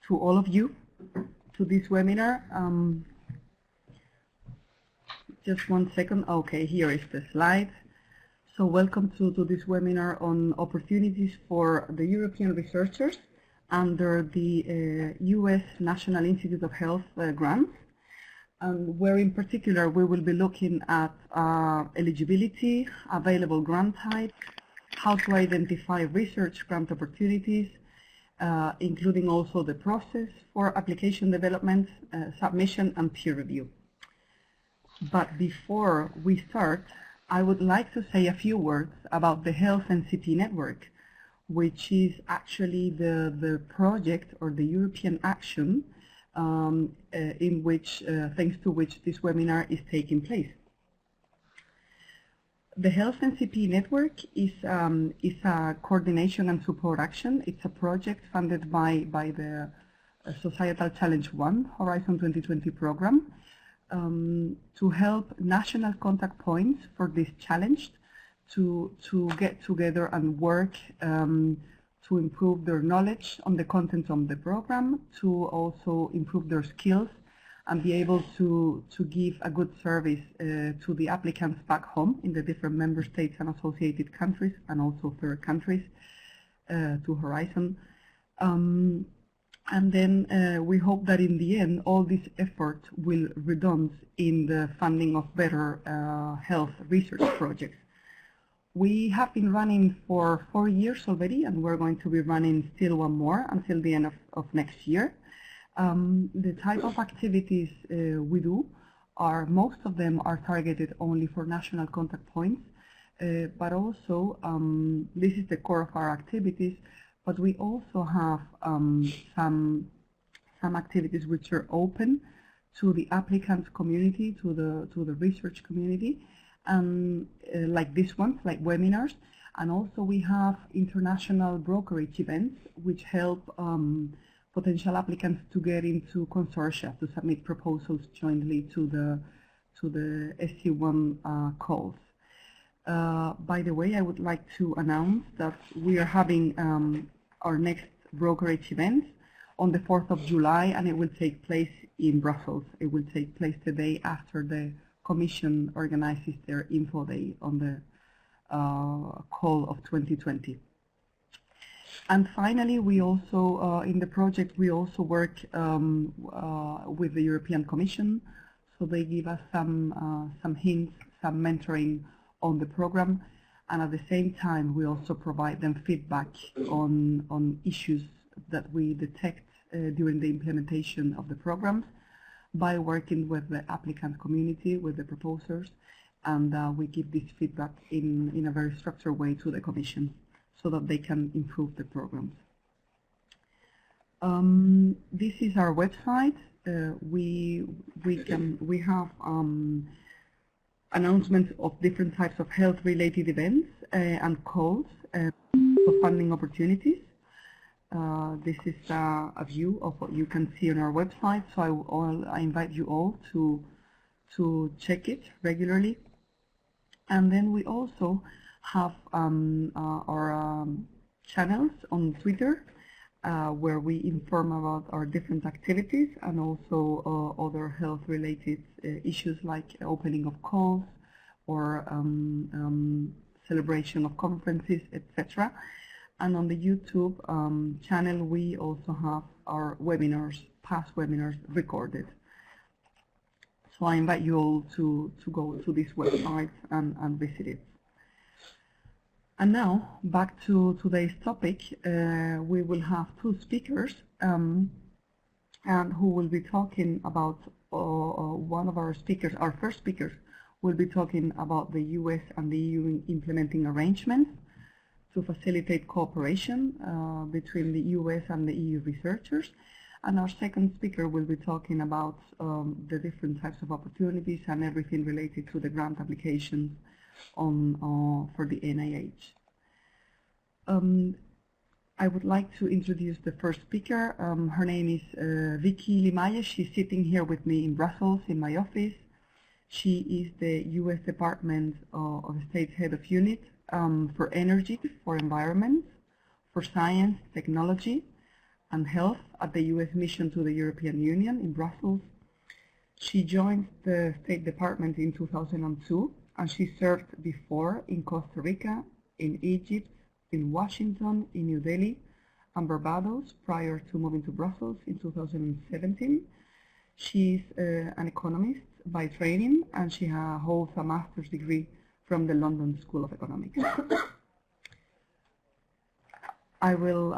to all of you to this webinar. Just one second. Okay, here is the slide. So welcome to this webinar on opportunities for the European researchers under the U.S. National Institute of Health grants, and where in particular we will be looking at eligibility, available grant types, how to identify research grant opportunities, including also the process for application development, submission, and peer review. But before we start, I would like to say a few words about the Health NCP Network, which is actually the project or the European action in which, thanks to which this webinar is taking place. The Health NCP Network is a coordination and support action. It's a project funded by the Societal Challenge 1 Horizon 2020 program to help national contact points for this challenge to get together and work to improve their knowledge on the content of the program, to also improve their skills and be able to give a good service to the applicants back home in the different member states and associated countries, and also third countries to Horizon. And then we hope that in the end all this effort will redound in the funding of better health research projects. We have been running for 4 years already, and we're going to be running still one more until the end of next year. The type of activities we do are, most of them are targeted only for national contact points, but also this is the core of our activities, but we also have some activities which are open to the applicants community, to the research community, and like this one, like webinars, and also we have international brokerage events which help potential applicants to get into consortia to submit proposals jointly to the SC1 calls. By the way, I would like to announce that we are having our next brokerage event on the 4th of July, and it will take place in Brussels. It will take place the day after the Commission organizes their info day on the call of 2020. And finally, we also, in the project, we also work with the European Commission, so they give us some hints, some mentoring on the program, and at the same time, we also provide them feedback on issues that we detect during the implementation of the programs by working with the applicant community, with the proposers, and we give this feedback in a very structured way to the Commission, so that they can improve the programs. This is our website. We have announcements of different types of health-related events and calls for funding opportunities. This is a view of what you can see on our website, so I invite you all to check it regularly. And then we also have our channels on Twitter where we inform about our different activities, and also other health-related issues like opening of calls or celebration of conferences, etc. And on the YouTube channel, we also have our webinars, past webinars recorded. So I invite you all to go to this website and visit it. And now, back to today's topic, we will have two speakers and who will be talking about, one of our speakers, our first speakers, will be talking about the US and the EU implementing arrangements to facilitate cooperation between the US and the EU researchers. And our second speaker will be talking about the different types of opportunities and everything related to the grant applications for the NIH. I would like to introduce the first speaker. Her name is Vicky Limaye. She's sitting here with me in Brussels in my office. She is the US Department of State's Head of Unit for Energy, for Environment, for Science, Technology, and Health at the U.S. Mission to the European Union in Brussels. She joined the State Department in 2002, and she served before in Costa Rica, in Egypt, in Washington, in New Delhi, and Barbados prior to moving to Brussels in 2017. She's an economist by training, and she holds a master's degree from the London School of Economics. I will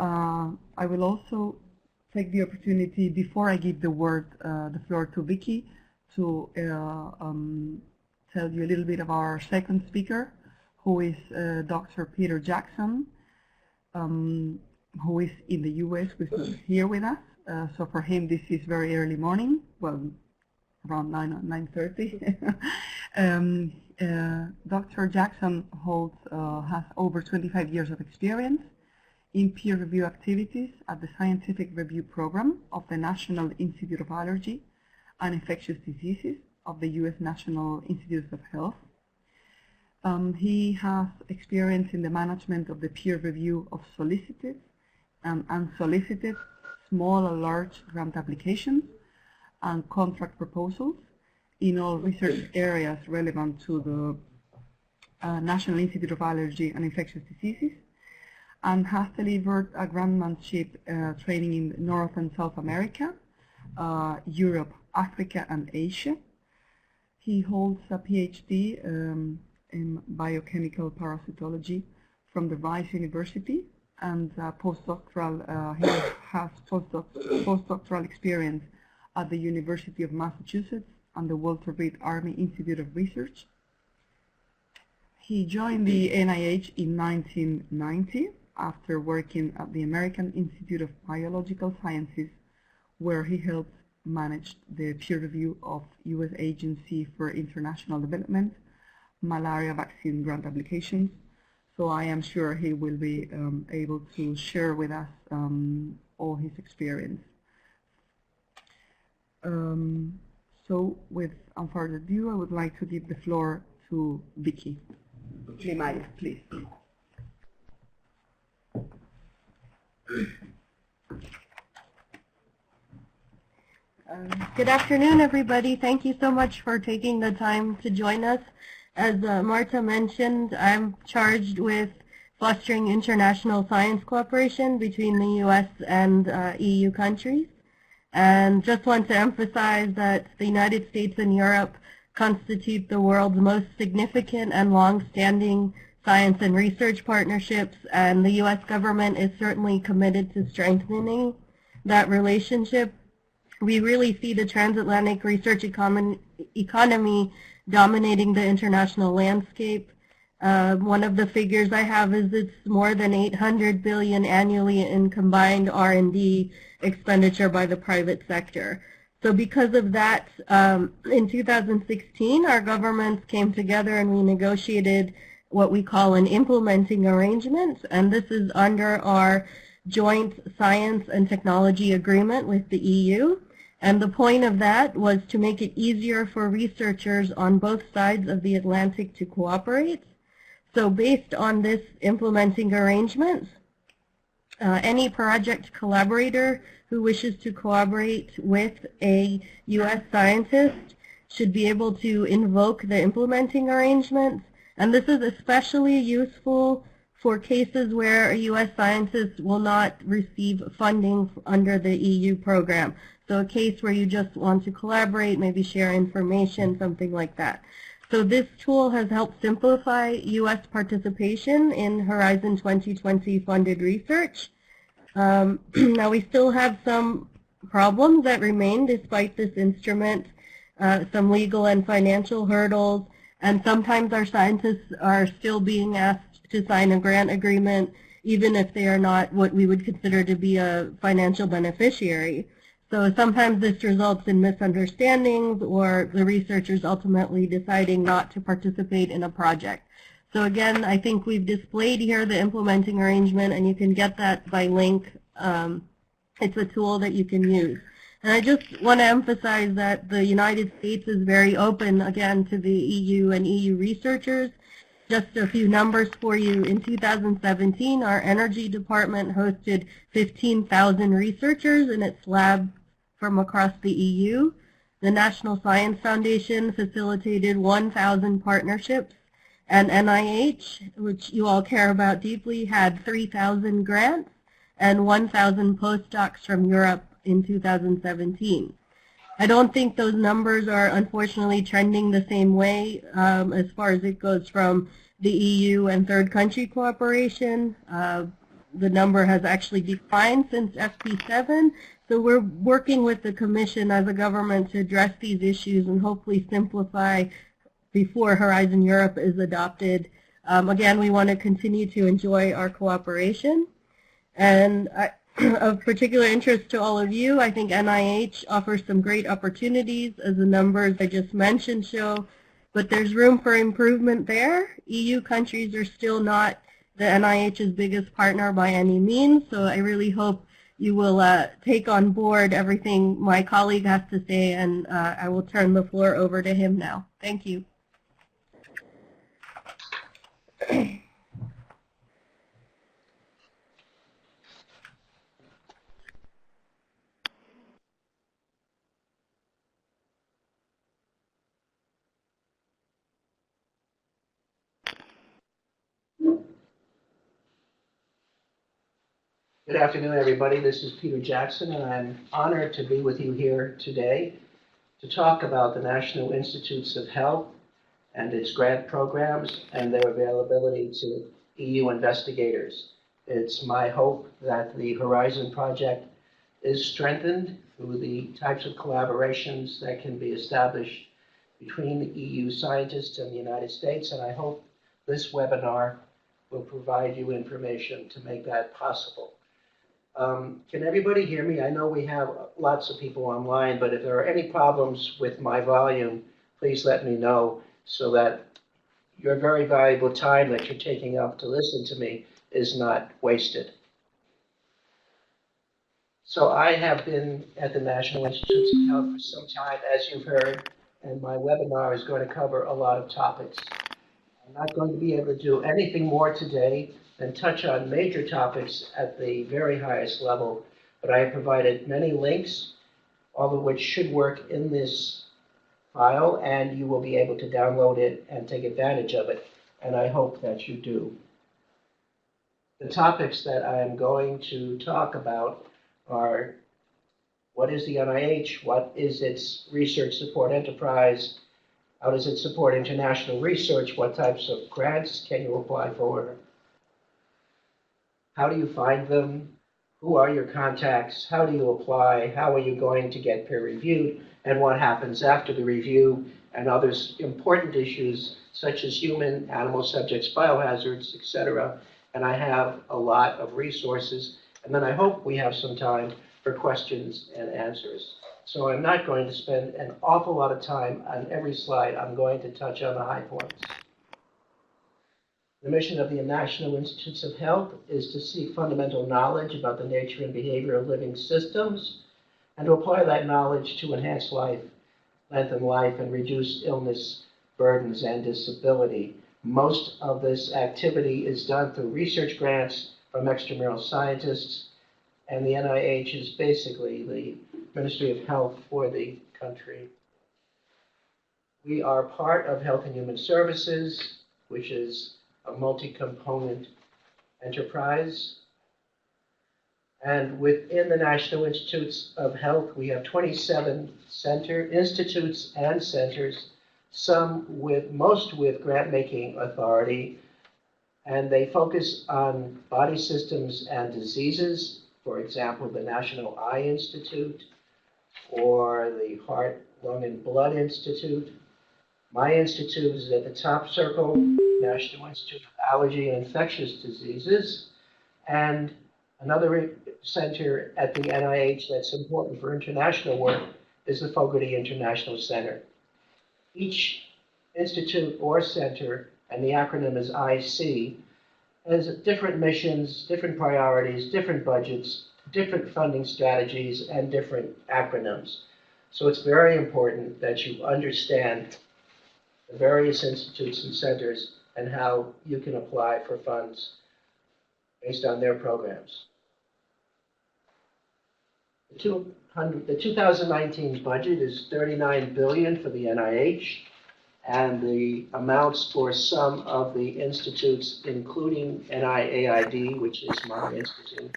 also take the opportunity, before I give the floor to Vicky, to tell you a little bit of our second speaker, who is Dr. Peter Jackson, who is in the U.S., who is here with us. So for him, this is very early morning, well, around 9:30. Dr. Jackson has over 25 years of experience in peer review activities at the Scientific Review Program of the National Institute of Allergy and Infectious Diseases of the U.S. National Institutes of Health. He has experience in the management of the peer review of solicited and unsolicited small and large grant applications and contract proposals in all research areas relevant to the National Institute of Allergy and Infectious Diseases, and has delivered a grantmanship training in North and South America, Europe, Africa, and Asia. He holds a PhD in biochemical parasitology from the Rice University, and he has postdoctoral experience at the University of Massachusetts and the Walter Reed Army Institute of Research. He joined the NIH in 1990 after working at the American Institute of Biological Sciences, where he helped manage the peer review of U.S. Agency for International Development malaria vaccine grant applications. So I am sure he will be able to share with us all his experience. So without further ado, I would like to give the floor to Vicky Limaye, please. Good afternoon, everybody. Thank you so much for taking the time to join us. As Marta mentioned, I'm charged with fostering international science cooperation between the U.S. and EU countries. And just want to emphasize that the United States and Europe constitute the world's most significant and long-standing science and research partnerships, and the U.S. government is certainly committed to strengthening that relationship. We really see the transatlantic research economy dominating the international landscape. One of the figures I have is it's more than $800 billion annually in combined R&D expenditure by the private sector. So because of that, in 2016, our governments came together and we negotiated what we call an implementing arrangement, and this is under our joint science and technology agreement with the EU. And the point of that was to make it easier for researchers on both sides of the Atlantic to cooperate. So based on this implementing arrangement, any project collaborator who wishes to cooperate with a U.S. scientist should be able to invoke the implementing arrangement. And this is especially useful for cases where a U.S. scientist will not receive funding under the EU program. So a case where you just want to collaborate, maybe share information, something like that. So this tool has helped simplify U.S. participation in Horizon 2020 funded research. Now we still have some problems that remain despite this instrument, some legal and financial hurdles, and sometimes our scientists are still being asked to sign a grant agreement even if they are not what we would consider to be a financial beneficiary. So sometimes this results in misunderstandings or the researchers ultimately deciding not to participate in a project. So again, I think we've displayed here the implementing arrangement, and you can get that by link. It's a tool that you can use. And I just want to emphasize that the United States is very open, again, to the EU and EU researchers. Just a few numbers for you. In 2017, our energy department hosted 15,000 researchers in its lab from across the EU. The National Science Foundation facilitated 1,000 partnerships, and NIH, which you all care about deeply, had 3,000 grants and 1,000 postdocs from Europe in 2017. I don't think those numbers are unfortunately trending the same way as far as it goes from the EU and third country cooperation. The number has actually declined since FP7, so we're working with the Commission as a government to address these issues and hopefully simplify before Horizon Europe is adopted. Again, we want to continue to enjoy our cooperation. And of particular interest to all of you, I think NIH offers some great opportunities, as the numbers I just mentioned show, but there's room for improvement there. EU countries are still not the NIH's biggest partner by any means, so I really hope you will take on board everything my colleague has to say, and I will turn the floor over to him now. Thank you. Good afternoon, everybody. This is Peter Jackson, and I'm honored to be with you here today to talk about the National Institutes of Health and its grant programs and their availability to EU investigators. It's my hope that the Horizon Project is strengthened through the types of collaborations that can be established between the EU scientists and the United States, and I hope this webinar will provide you information to make that possible. Can everybody hear me? I know we have lots of people online, but if there are any problems with my volume, please let me know so that your very valuable time that you're taking up to listen to me is not wasted. So I have been at the National Institutes of Health for some time, as you've heard, and my webinar is going to cover a lot of topics. I'm not going to be able to do anything more today and touch on major topics at the very highest level, but I have provided many links, all of which should work in this file, and you will be able to download it and take advantage of it, and I hope that you do. The topics that I am going to talk about are: what is the NIH? What is its research support enterprise? How does it support international research? What types of grants can you apply for? How do you find them? Who are your contacts? How do you apply? How are you going to get peer reviewed? And what happens after the review? And other important issues such as human, animal subjects, biohazards, etc. And I have a lot of resources. And then I hope we have some time for questions and answers. So I'm not going to spend an awful lot of time on every slide. I'm going to touch on the high points. The mission of the National Institutes of Health is to seek fundamental knowledge about the nature and behavior of living systems and to apply that knowledge to enhance life, lengthen life, and reduce illness, burdens, and disability. Most of this activity is done through research grants from extramural scientists, and the NIH is basically the Ministry of Health for the country. We are part of Health and Human Services, which is a multi-component enterprise. And within the National Institutes of Health, we have 27 institutes and centers, most with grant-making authority, and they focus on body systems and diseases. For example, the National Eye Institute or the Heart, Lung, and Blood Institute. My institute is at the top circle, National Institute of Allergy and Infectious Diseases, and another center at the NIH that's important for international work is the Fogarty International Center. Each institute or center, and the acronym is IC, has different missions, different priorities, different budgets, different funding strategies, and different acronyms. So it's very important that you understand the various institutes and centers and how you can apply for funds based on their programs. The 2019 budget is $39 billion for the NIH, and the amounts for some of the institutes, including NIAID, which is my institute,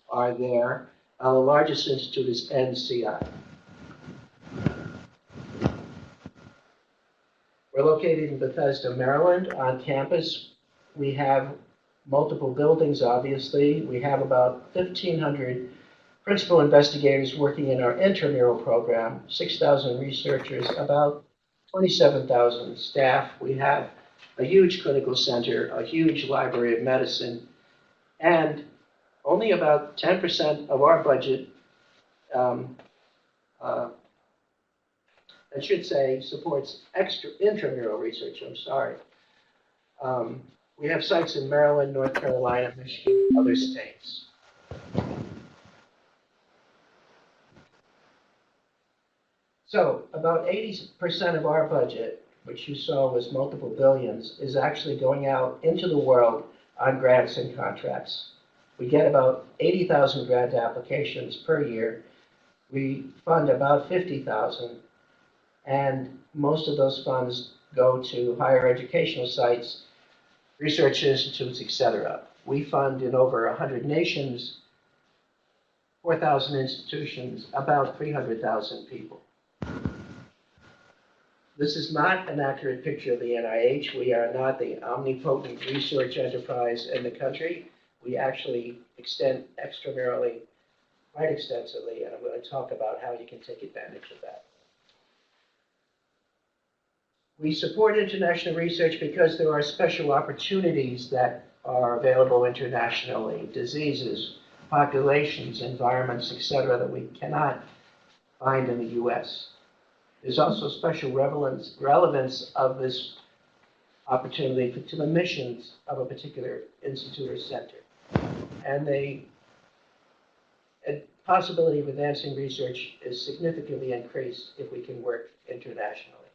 are there. The largest institute is NCI. We're located in Bethesda, Maryland. On campus, we have multiple buildings, obviously. We have about 1,500 principal investigators working in our intramural program, 6,000 researchers, about 27,000 staff. We have a huge clinical center, a huge library of medicine, and only about 10% of our budget, I should say, supports intramural research. I'm sorry. We have sites in Maryland, North Carolina, Michigan, other states. So about 80% of our budget, which you saw was multiple billions, is actually going out into the world on grants and contracts. We get about 80,000 grant applications per year. We fund about 50,000, and most of those funds go to higher educational sites, research institutes, etc. We fund in over 100 nations, 4,000 institutions, about 300,000 people. This is not an accurate picture of the NIH. We are not the omnipotent research enterprise in the country. We actually extend extramurally quite extensively, and I'm going to talk about how you can take advantage of that. We support international research because there are special opportunities that are available internationally, diseases, populations, environments, etc., that we cannot find in the US. There's also special relevance of this opportunity to the missions of a particular institute or center. And the possibility of advancing research is significantly increased if we can work internationally.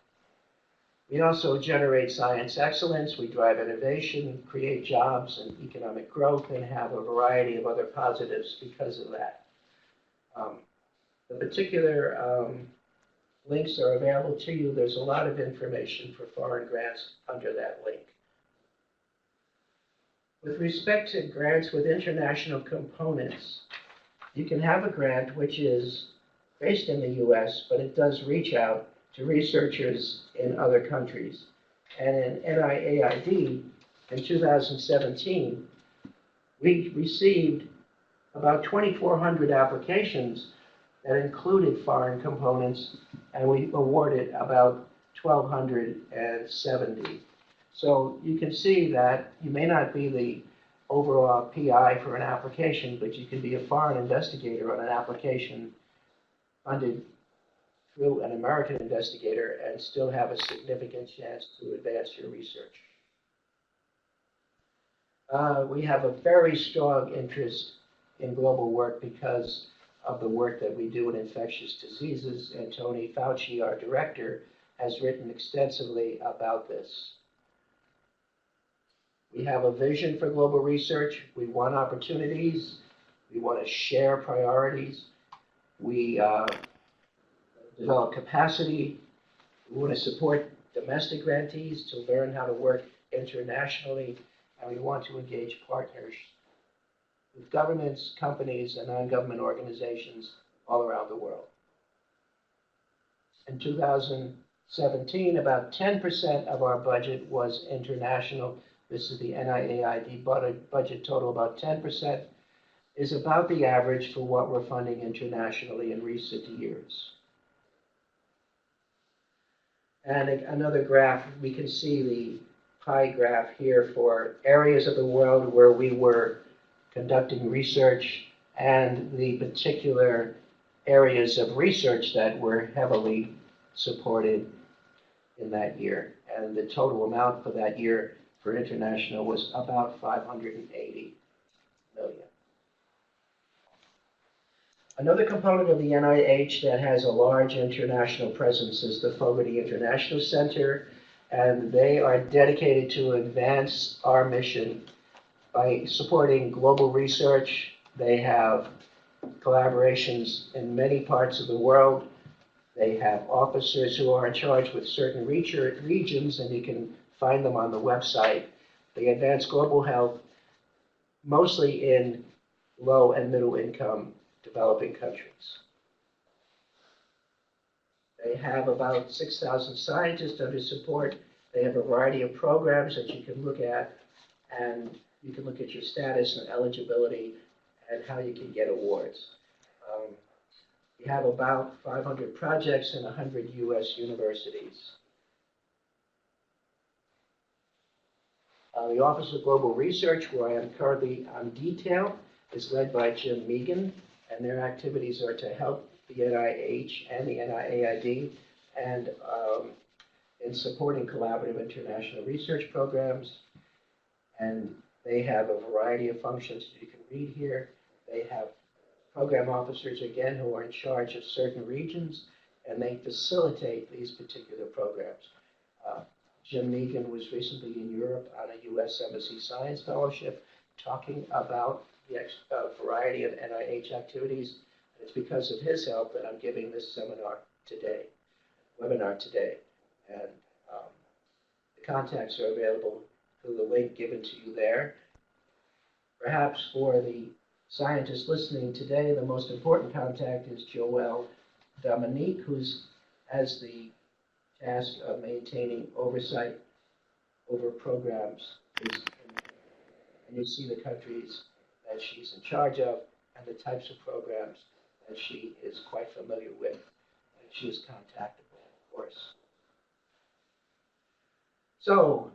We also generate science excellence, we drive innovation, create jobs and economic growth, and have a variety of other positives because of that. The particular links are available to you. There's a lot of information for foreign grants under that link. With respect to grants with international components, you can have a grant which is based in the US, but it does reach out to researchers in other countries. And in NIAID, in 2017, we received about 2,400 applications that included foreign components, and we awarded about 1,270. So you can see that you may not be the overall PI for an application, but you can be a foreign investigator on an application funded through an American investigator and still have a significant chance to advance your research. We have a very strong interest in global work because of the work that we do in infectious diseases, and Tony Fauci, our director, has written extensively about this. We have a vision for global research. We want opportunities. We want to share priorities. We develop capacity. We want to support domestic grantees to learn how to work internationally, and we want to engage partners with governments, companies, and non-government organizations all around the world. In 2017, about 10% of our budget was international. This is the NIAID budget total. About 10% is about the average for what we're funding internationally in recent years. And another graph, we can see the pie graph here for areas of the world where we were conducting research and the particular areas of research that were heavily supported in that year. And the total amount for that year for international was about $580 million. Another component of the NIH that has a large international presence is the Fogarty International Center, and they are dedicated to advance our mission by supporting global research. They have collaborations in many parts of the world. They have officers who are in charge with certain regions, and you can find them on the website. They advance global health mostly in low and middle income developing countries. They have about 6,000 scientists under support. They have a variety of programs that you can look at, and you can look at your status and eligibility and how you can get awards. We have about 500 projects in 100 U.S. universities. The Office of Global Research, where I am currently on detail, is led by Jim Megan, and their activities are to help the NIH and the NIAID and in supporting collaborative international research programs. And they have a variety of functions that you can read here. They have program officers, again, who are in charge of certain regions, and they facilitate these particular programs. Jim Megan was recently in Europe on a U.S. Embassy Science Fellowship talking about the variety of NIH activities. And it's because of his help that I'm giving this webinar today. And the contacts are available through the link given to you there. Perhaps for the scientists listening today, the most important contact is Joelle Dominique, who has the task of maintaining oversight over programs. And you see the countries that she's in charge of and the types of programs that she is quite familiar with. And she is contactable, of course. So,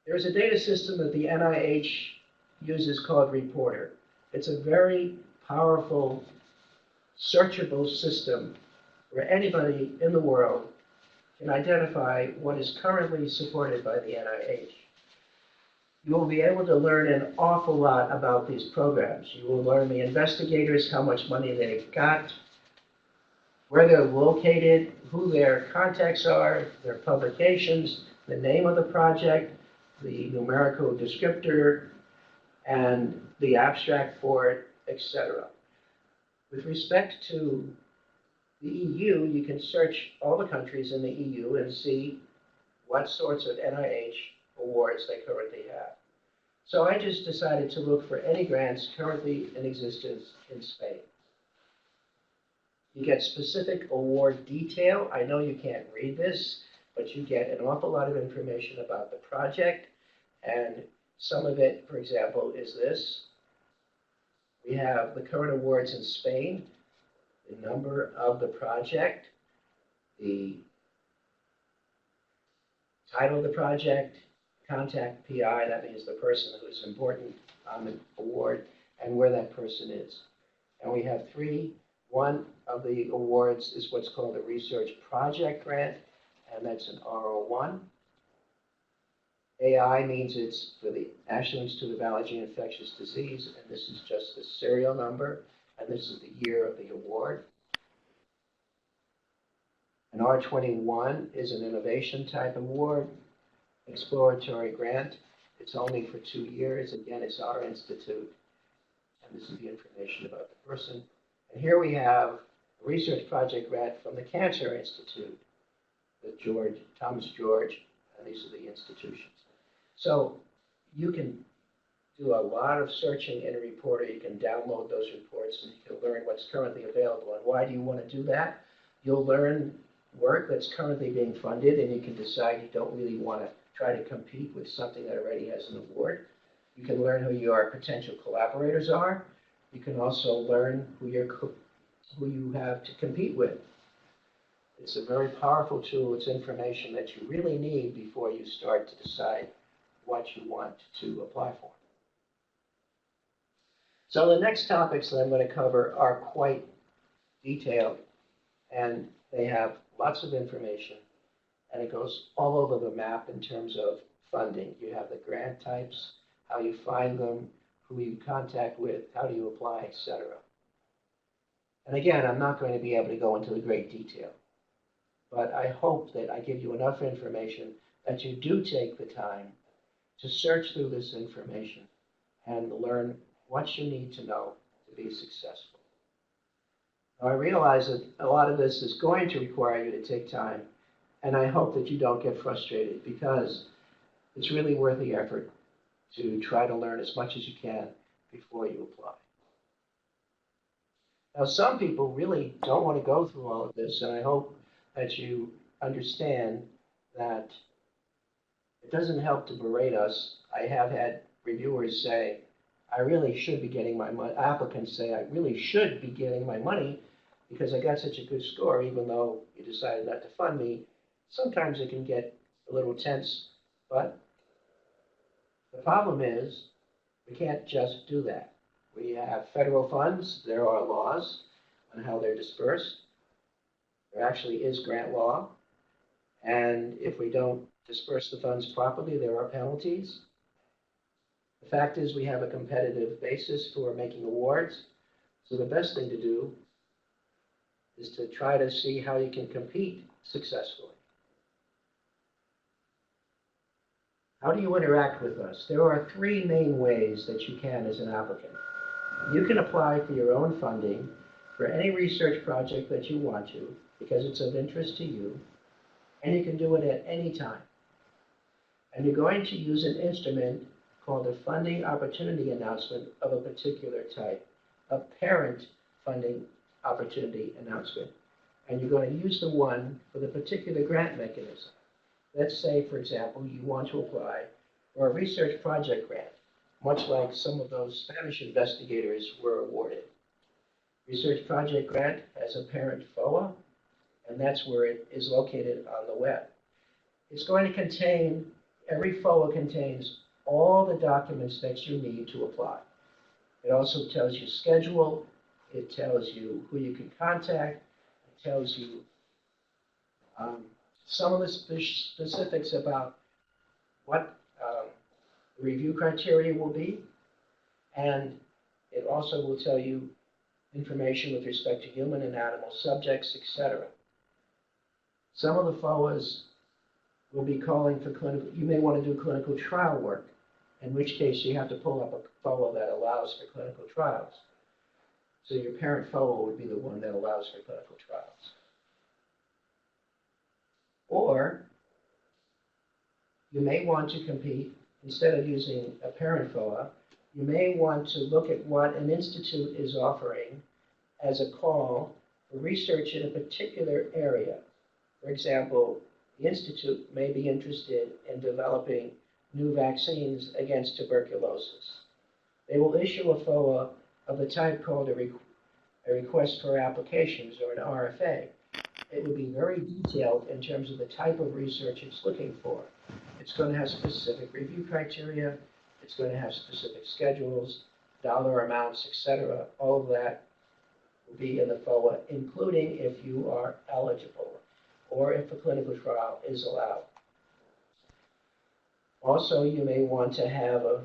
there's a data system that the NIH uses called Reporter. It's a very powerful, searchable system where anybody in the world can identify what is currently supported by the NIH. You will be able to learn an awful lot about these programs. You will learn the investigators, how much money they've got, where they're located, who their contacts are, their publications, the name of the project, the numerical descriptor, and the abstract for it, etc. With respect to the EU, you can search all the countries in the EU and see what sorts of NIH awards they currently have. So I just decided to look for any grants currently in existence in Spain. You get specific award detail. I know you can't read this, but you get an awful lot of information about the project. And some of it, for example, is this. We have the current awards in Spain, the number of the project, the title of the project, contact PI, that means the person who is important on the award, and where that person is. And we have three. One of the awards is what's called a research project grant, and that's an R01. AI means it's for the National Institute of Allergy and Infectious Disease, and this is just the serial number, and this is the year of the award. An R21 is an innovation type award, exploratory grant. It's only for 2 years. Again, it's our institute, and this is the information about the person. And here we have a research project grant from the Cancer Institute with Thomas George, and these are the institutions. So you can do a lot of searching in a Reporter. You can download those reports and you can learn what's currently available. And why do you want to do that? You'll learn work that's currently being funded, and you can decide you don't really want to try to compete with something that already has an award. You can learn who your potential collaborators are. You can also learn who you have to compete with. It's a very powerful tool. It's information that you really need before you start to decide what you want to apply for. So the next topics that I'm going to cover are quite detailed, and they have lots of information, and it goes all over the map in terms of funding. You have the grant types, how you find them, who you contact with, how do you apply, etc. And again, I'm not going to be able to go into the great detail, but I hope that I give you enough information that you do take the time to search through this information and learn what you need to know to be successful. Now, I realize that a lot of this is going to require you to take time, and I hope that you don't get frustrated, because it's really worth the effort to try to learn as much as you can before you apply. Now, some people really don't want to go through all of this, and I hope that you understand that it doesn't help to berate us. I have had reviewers say, I really should be getting my money, applicants say, I really should be getting my money because I got such a good score, even though you decided not to fund me. Sometimes it can get a little tense, but the problem is we can't just do that. We have federal funds. There are laws on how they're dispersed. There actually is grant law. And if we don't disperse the funds properly, there are penalties. The fact is we have a competitive basis for making awards. So the best thing to do is to try to see how you can compete successfully. How do you interact with us? There are three main ways that you can as an applicant. You can apply for your own funding for any research project that you want to, because it's of interest to you, and you can do it at any time. And you're going to use an instrument called a funding opportunity announcement of a particular type, a parent funding opportunity announcement. And you're going to use the one for the particular grant mechanism. Let's say, for example, you want to apply for a research project grant, much like some of those Spanish investigators were awarded. Research project grant has a parent FOA, and that's where it is located on the web. It's going to contain, every FOA contains all the documents that you need to apply. It also tells you schedule, it tells you who you can contact, it tells you some of the specifics about what the review criteria will be, and it also will tell you information with respect to human and animal subjects, etc. Some of the FOAs will be calling for clinical, you may want to do clinical trial work, in which case you have to pull up a FOA that allows for clinical trials. So your parent FOA would be the one that allows for clinical trials. Or you may want to compete, instead of using a parent FOA, you may want to look at what an institute is offering as a call for research in a particular area. For example, the institute may be interested in developing new vaccines against tuberculosis. They will issue a FOA of the type called a request for applications, or an RFA. It will be very detailed in terms of the type of research it's looking for. It's going to have specific review criteria. It's going to have specific schedules, dollar amounts, etc. All of that will be in the FOA, including if you are eligible or if a clinical trial is allowed. Also, you may want to have an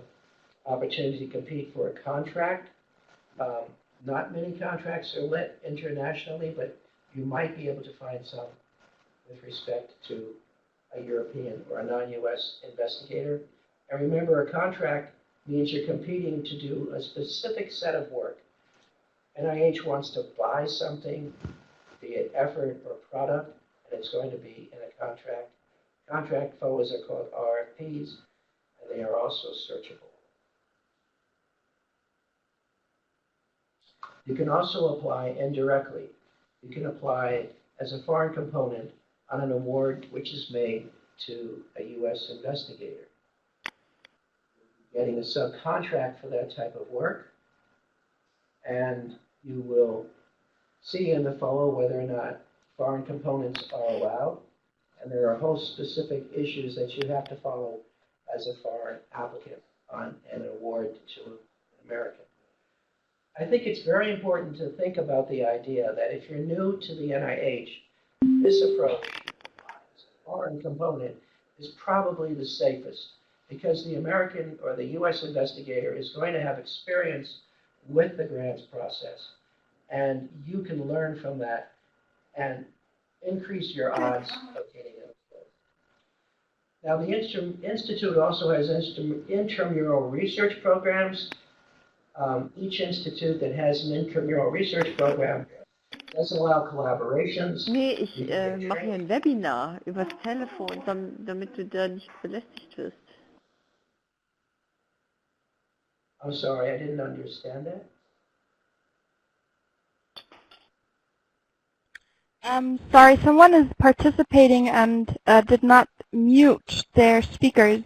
opportunity to compete for a contract. Not many contracts are let internationally, but you might be able to find some with respect to a European or a non-US investigator. And remember, a contract means you're competing to do a specific set of work. NIH wants to buy something, be it effort or product, and it's going to be in a contract. Contract FOAs are called RFPs, and they are also searchable. You can also apply indirectly. You can apply as a foreign component on an award which is made to a U.S. investigator. Getting a subcontract for that type of work, and you will see in the FOA whether or not foreign components are allowed, and there are a whole specific issues that you have to follow as a foreign applicant on an award to an American. I think it's very important to think about the idea that if you're new to the NIH, this approach, as a foreign component, is probably the safest, because the American or the U.S. investigator is going to have experience with the grants process, and you can learn from that and increase your odds of getting it. Now, the Institute also has intramural research programs. Each institute that has an intramural research program does allow collaborations. Nee, You ich can get mache hier trained. ein Webinar übers Telefon, damit du da nicht belästigt wirst. I'm sorry, I didn't understand that. Sorry, someone is participating and did not mute their speaker's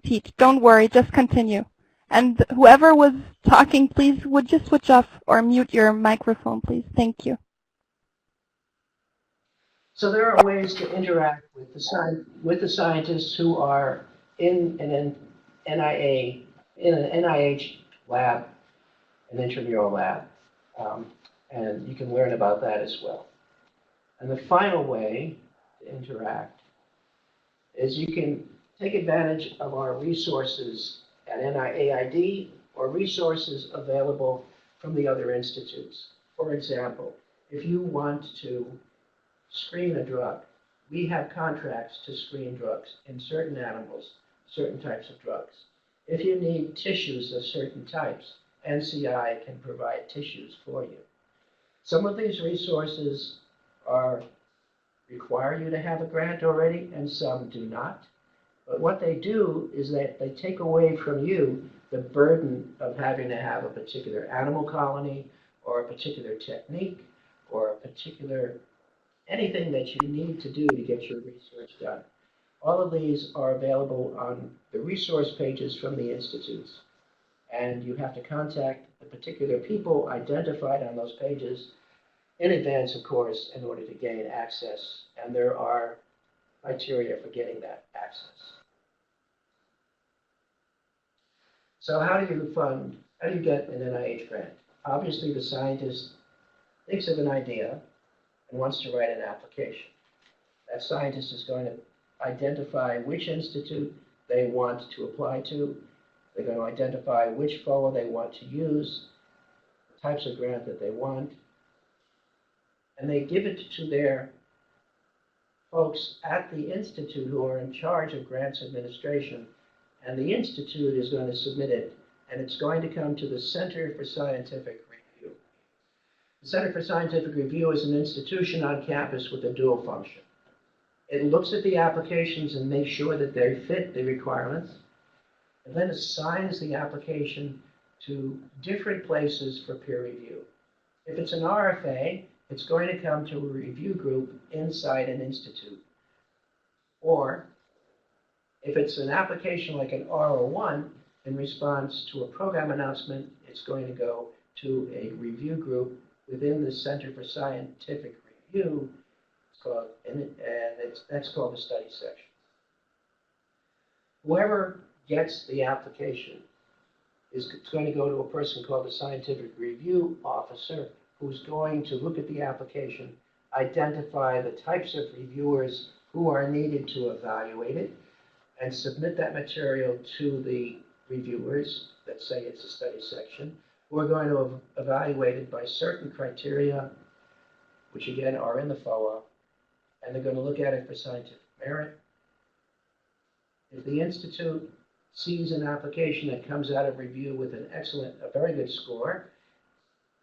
feed. Don't worry, just continue. And whoever was talking, please would just switch off or mute your microphone, please. Thank you. So there are ways to interact with the scientists who are in an NIH lab, an intramural lab, and you can learn about that as well. And the final way to interact is you can take advantage of our resources at NIAID or resources available from the other institutes. For example, if you want to screen a drug, we have contracts to screen drugs in certain animals, certain types of drugs. If you need tissues of certain types, NCI can provide tissues for you. Some of these resources require you to have a grant already, and some do not. But what they do is that they take away from you the burden of having to have a particular animal colony or a particular technique or a particular anything that you need to do to get your research done. All of these are available on the resource pages from the institutes. And you have to contact the particular people identified on those pages in advance, of course, in order to gain access. And there are criteria for getting that access. So how do you get an NIH grant? Obviously, the scientist thinks of an idea and wants to write an application. That scientist is going to identify which institute they want to apply to. They're going to identify which FOA they want to use, the types of grant that they want, and they give it to their folks at the institute who are in charge of grants administration, and the institute is going to submit it, and it's going to come to the Center for Scientific Review. The Center for Scientific Review is an institution on campus with a dual function. It looks at the applications and makes sure that they fit the requirements, and then assigns the application to different places for peer review. If it's an RFA, it's going to come to a review group inside an institute. Or if it's an application like an R01, in response to a program announcement, it's going to go to a review group within the Center for Scientific Review. That's called the study section. Whoever gets the application is going to go to a person called the scientific review officer, who's going to look at the application, identify the types of reviewers who are needed to evaluate it, and submit that material to the reviewers. Let's say it's a study section, who are going to evaluate it by certain criteria, which again are in the FOA, and they're going to look at it for scientific merit. If the institute sees an application that comes out of review with a very good score,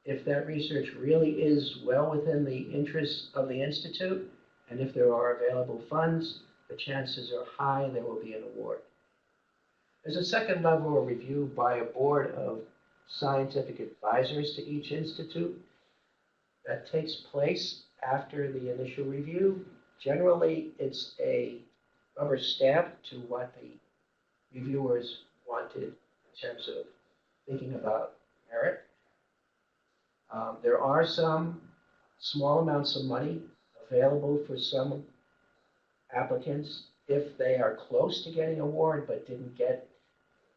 if that research really is well within the interests of the institute, and if there are available funds, the chances are high there will be an award. There's a second level of review by a board of scientific advisors to each institute that takes place after the initial review. Generally, it's a rubber stamp to what the reviewers wanted in terms of thinking about merit. There are some small amounts of money available for some applicants if they are close to getting an award but didn't get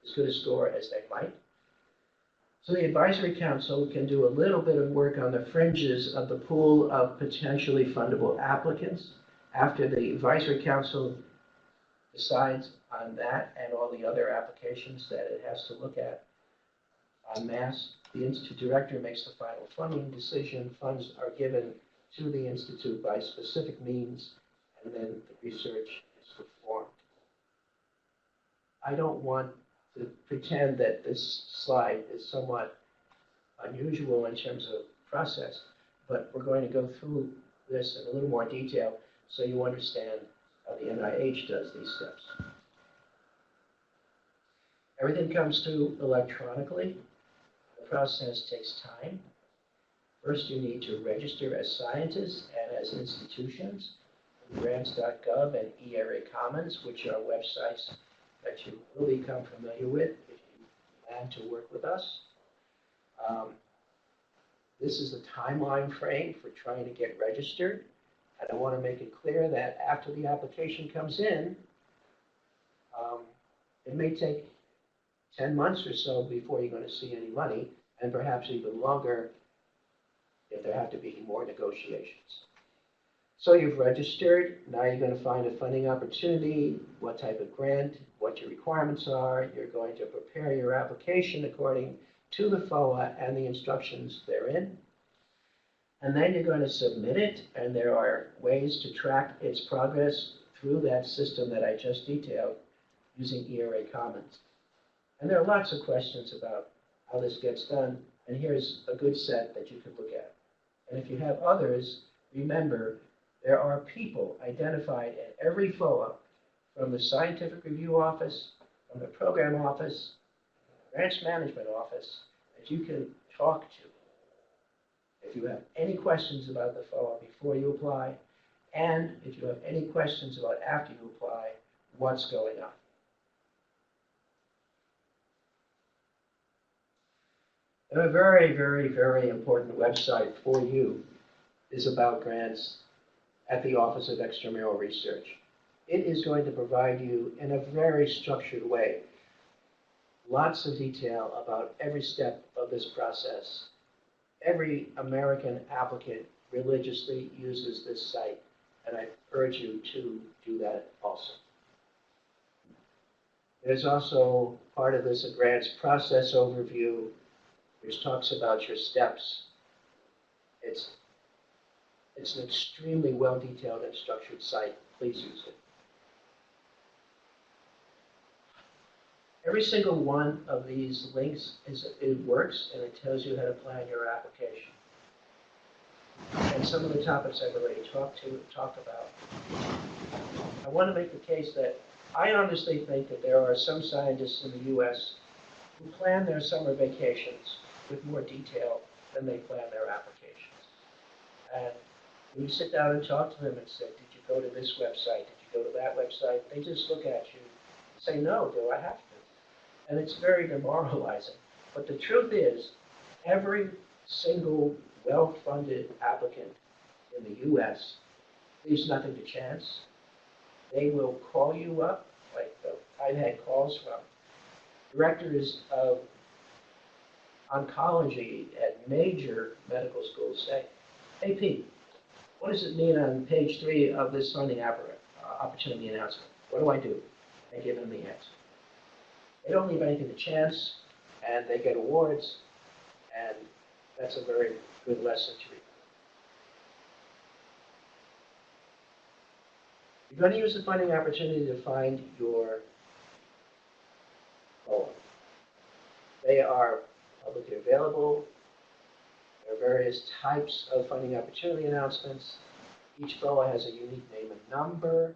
as good a score as they might. So the advisory council can do a little bit of work on the fringes of the pool of potentially fundable applicants. After the advisory council decides on that and all the other applications that it has to look at en masse, the institute director makes the final funding decision. Funds are given to the Institute by specific means, and then the research is performed. I don't want to pretend that this slide is somewhat unusual in terms of process, but we're going to go through this in a little more detail so you understand how the NIH does these steps. Everything comes through electronically. The process takes time. First, you need to register as scientists and as institutions in grants.gov and eRA Commons, which are websites that you will become familiar with if you plan to work with us. This is the timeline frame for trying to get registered. And I want to make it clear that after the application comes in, it may take 10 months or so before you're going to see any money, and perhaps even longer if there have to be more negotiations. So you've registered. Now you're going to find a funding opportunity, what type of grant, what your requirements are. You're going to prepare your application according to the FOA and the instructions therein. And then you're going to submit it, and there are ways to track its progress through that system that I just detailed using eRA Commons. And there are lots of questions about how this gets done, and here's a good set that you can look at. And if you have others, remember, there are people identified in every FOA from the Scientific Review Office, from the Program Office, the Grants Management Office, that you can talk to if you have any questions about the FOA before you apply, and if you have any questions about after you apply, what's going on. And a very, very, very important website for you is about grants at the Office of Extramural Research. It is going to provide you in a very structured way lots of detail about every step of this process. Every American applicant religiously uses this site, and I urge you to do that also. There's also part of this a grants process overview, which talks about your steps. It's an extremely well-detailed and structured site. Please use it. Every single one of these links, it works, and it tells you how to plan your application. And some of the topics I've already talked about. I want to make the case that I honestly think that there are some scientists in the U.S. who plan their summer vacations with more detail than they plan their applications. And when you sit down and talk to them and say, did you go to this website? Did you go to that website? They just look at you and say, no, do I have to? And it's very demoralizing. But the truth is, every single well-funded applicant in the U.S. leaves nothing to chance. They will call you up, like I've had calls from directors of oncology at major medical schools say, hey Pete, what does it mean on page 3 of this funding opportunity announcement? What do I do? I give them the answer. They don't leave anything to chance, and they get awards, and that's a very good lesson to read. You're going to use the funding opportunity to find your FOA. They are publicly available. There are various types of funding opportunity announcements. Each FOA has a unique name and number.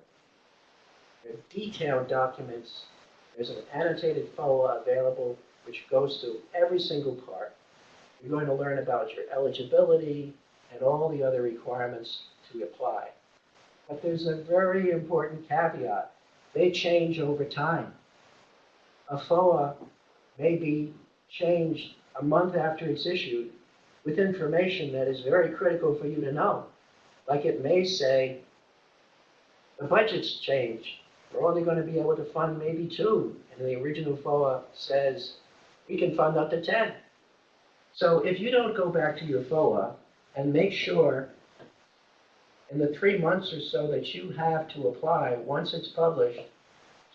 There are detailed documents. There's an annotated FOA available which goes through every single part. You're going to learn about your eligibility and all the other requirements to apply. But there's a very important caveat. They change over time. A FOA may be changed a month after it's issued with information that is very critical for you to know. Like it may say, the budget's changed. We're only going to be able to fund maybe 2. And the original FOA says, we can fund up to 10. So if you don't go back to your FOA and make sure in the 3 months or so that you have to apply, once it's published,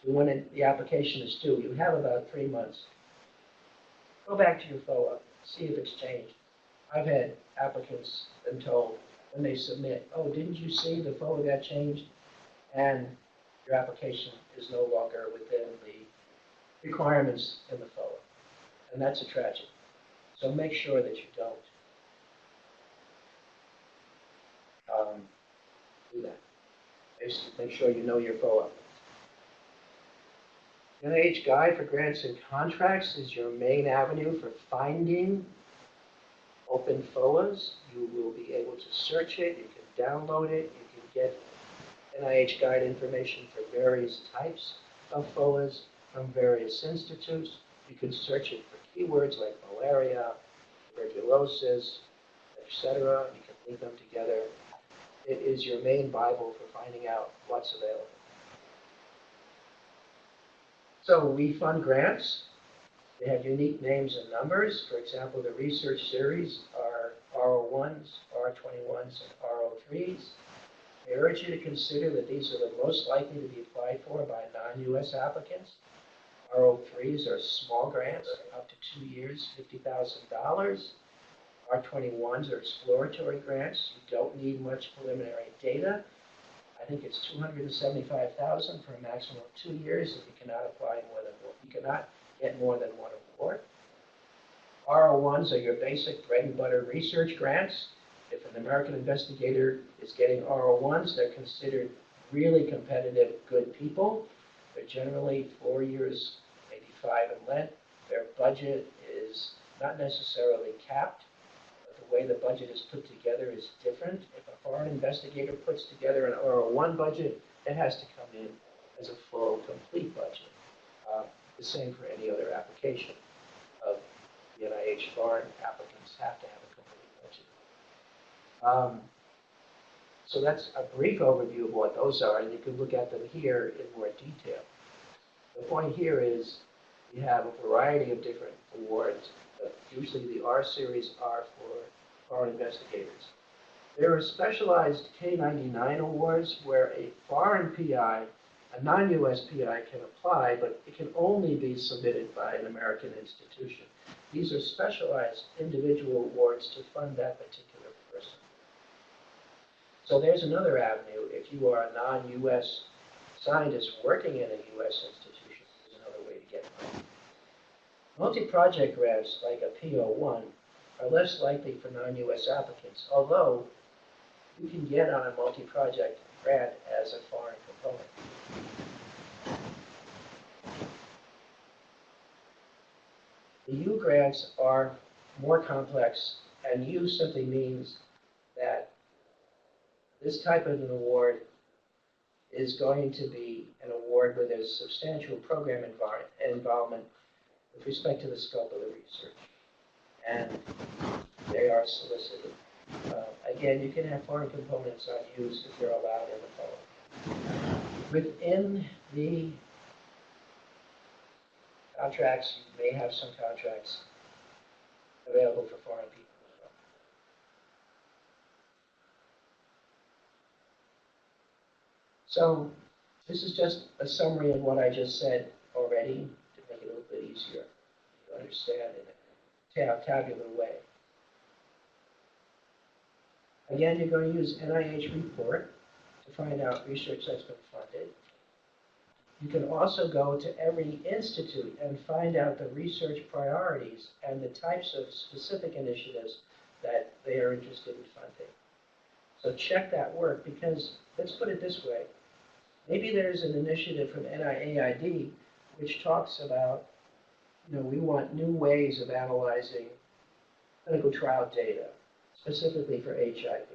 to when the application is due, you have about 3 months. Go back to your FOA, see if it's changed. I've had applicants been told, when they submit, oh, didn't you see the FOA got changed? And your application is no longer within the requirements in the FOA. And that's a tragedy. So make sure that you don't do that. Basically, make sure you know your FOA. The NIH Guide for Grants and Contracts is your main avenue for finding open FOAs. You will be able to search it, you can download it, you can get NIH Guide information for various types of FOAs from various institutes. You can search it for keywords like malaria, tuberculosis, etc. You can link them together. It is your main Bible for finding out what's available. So we fund grants. They have unique names and numbers. For example, the research series are R01s, R21s, and R03s. I urge you to consider that these are the most likely to be applied for by non-U.S. applicants. R03s are small grants, up to 2 years, $50,000. R21s are exploratory grants. You don't need much preliminary data. I think it's $275,000 for a maximum of 2 years if you cannot apply more than one. You cannot get more than one award. R01s are your basic bread and butter research grants. If an American investigator is getting R01s, they're considered really competitive, good people. They're generally 4 years, maybe 5 in length. Their budget is not necessarily capped, but the way the budget is put together is different. If a foreign investigator puts together an R01 budget, it has to come in as a full, complete budget. The same for any other application of the NIH. Foreign applicants have to have a complete budget. So that's a brief overview of what those are, and you can look at them here in more detail. The point here is you have a variety of different awards. Usually the R series are for foreign investigators. There are specialized K99 awards where a foreign PI, a non-US PI can apply, but it can only be submitted by an American institution. These are specialized individual awards to fund that particular person. So there's another avenue. If you are a non-US scientist working in a US institution, there's another way to get money. Multi-project grants, like a PO1, are less likely for non-US applicants, although you can get on a multi-project grant as a foreign component. The U grants are more complex, and U simply means that this type of an award is going to be an award where there's substantial program involvement with respect to the scope of the research. And they are solicited. Again, you can have foreign components on use if you're allowed in the FOA. Within the contracts, you may have some contracts available for foreign people as well. So this is just a summary of what I just said already to make it a little bit easier to understand in a tabular way. Again, you're going to use NIH report to find out research that's been funded. You can also go to every institute and find out the research priorities and the types of specific initiatives that they are interested in funding. So check that work, because let's put it this way. Maybe there's an initiative from NIAID which talks about, we want new ways of analyzing clinical trial data, specifically for HIV.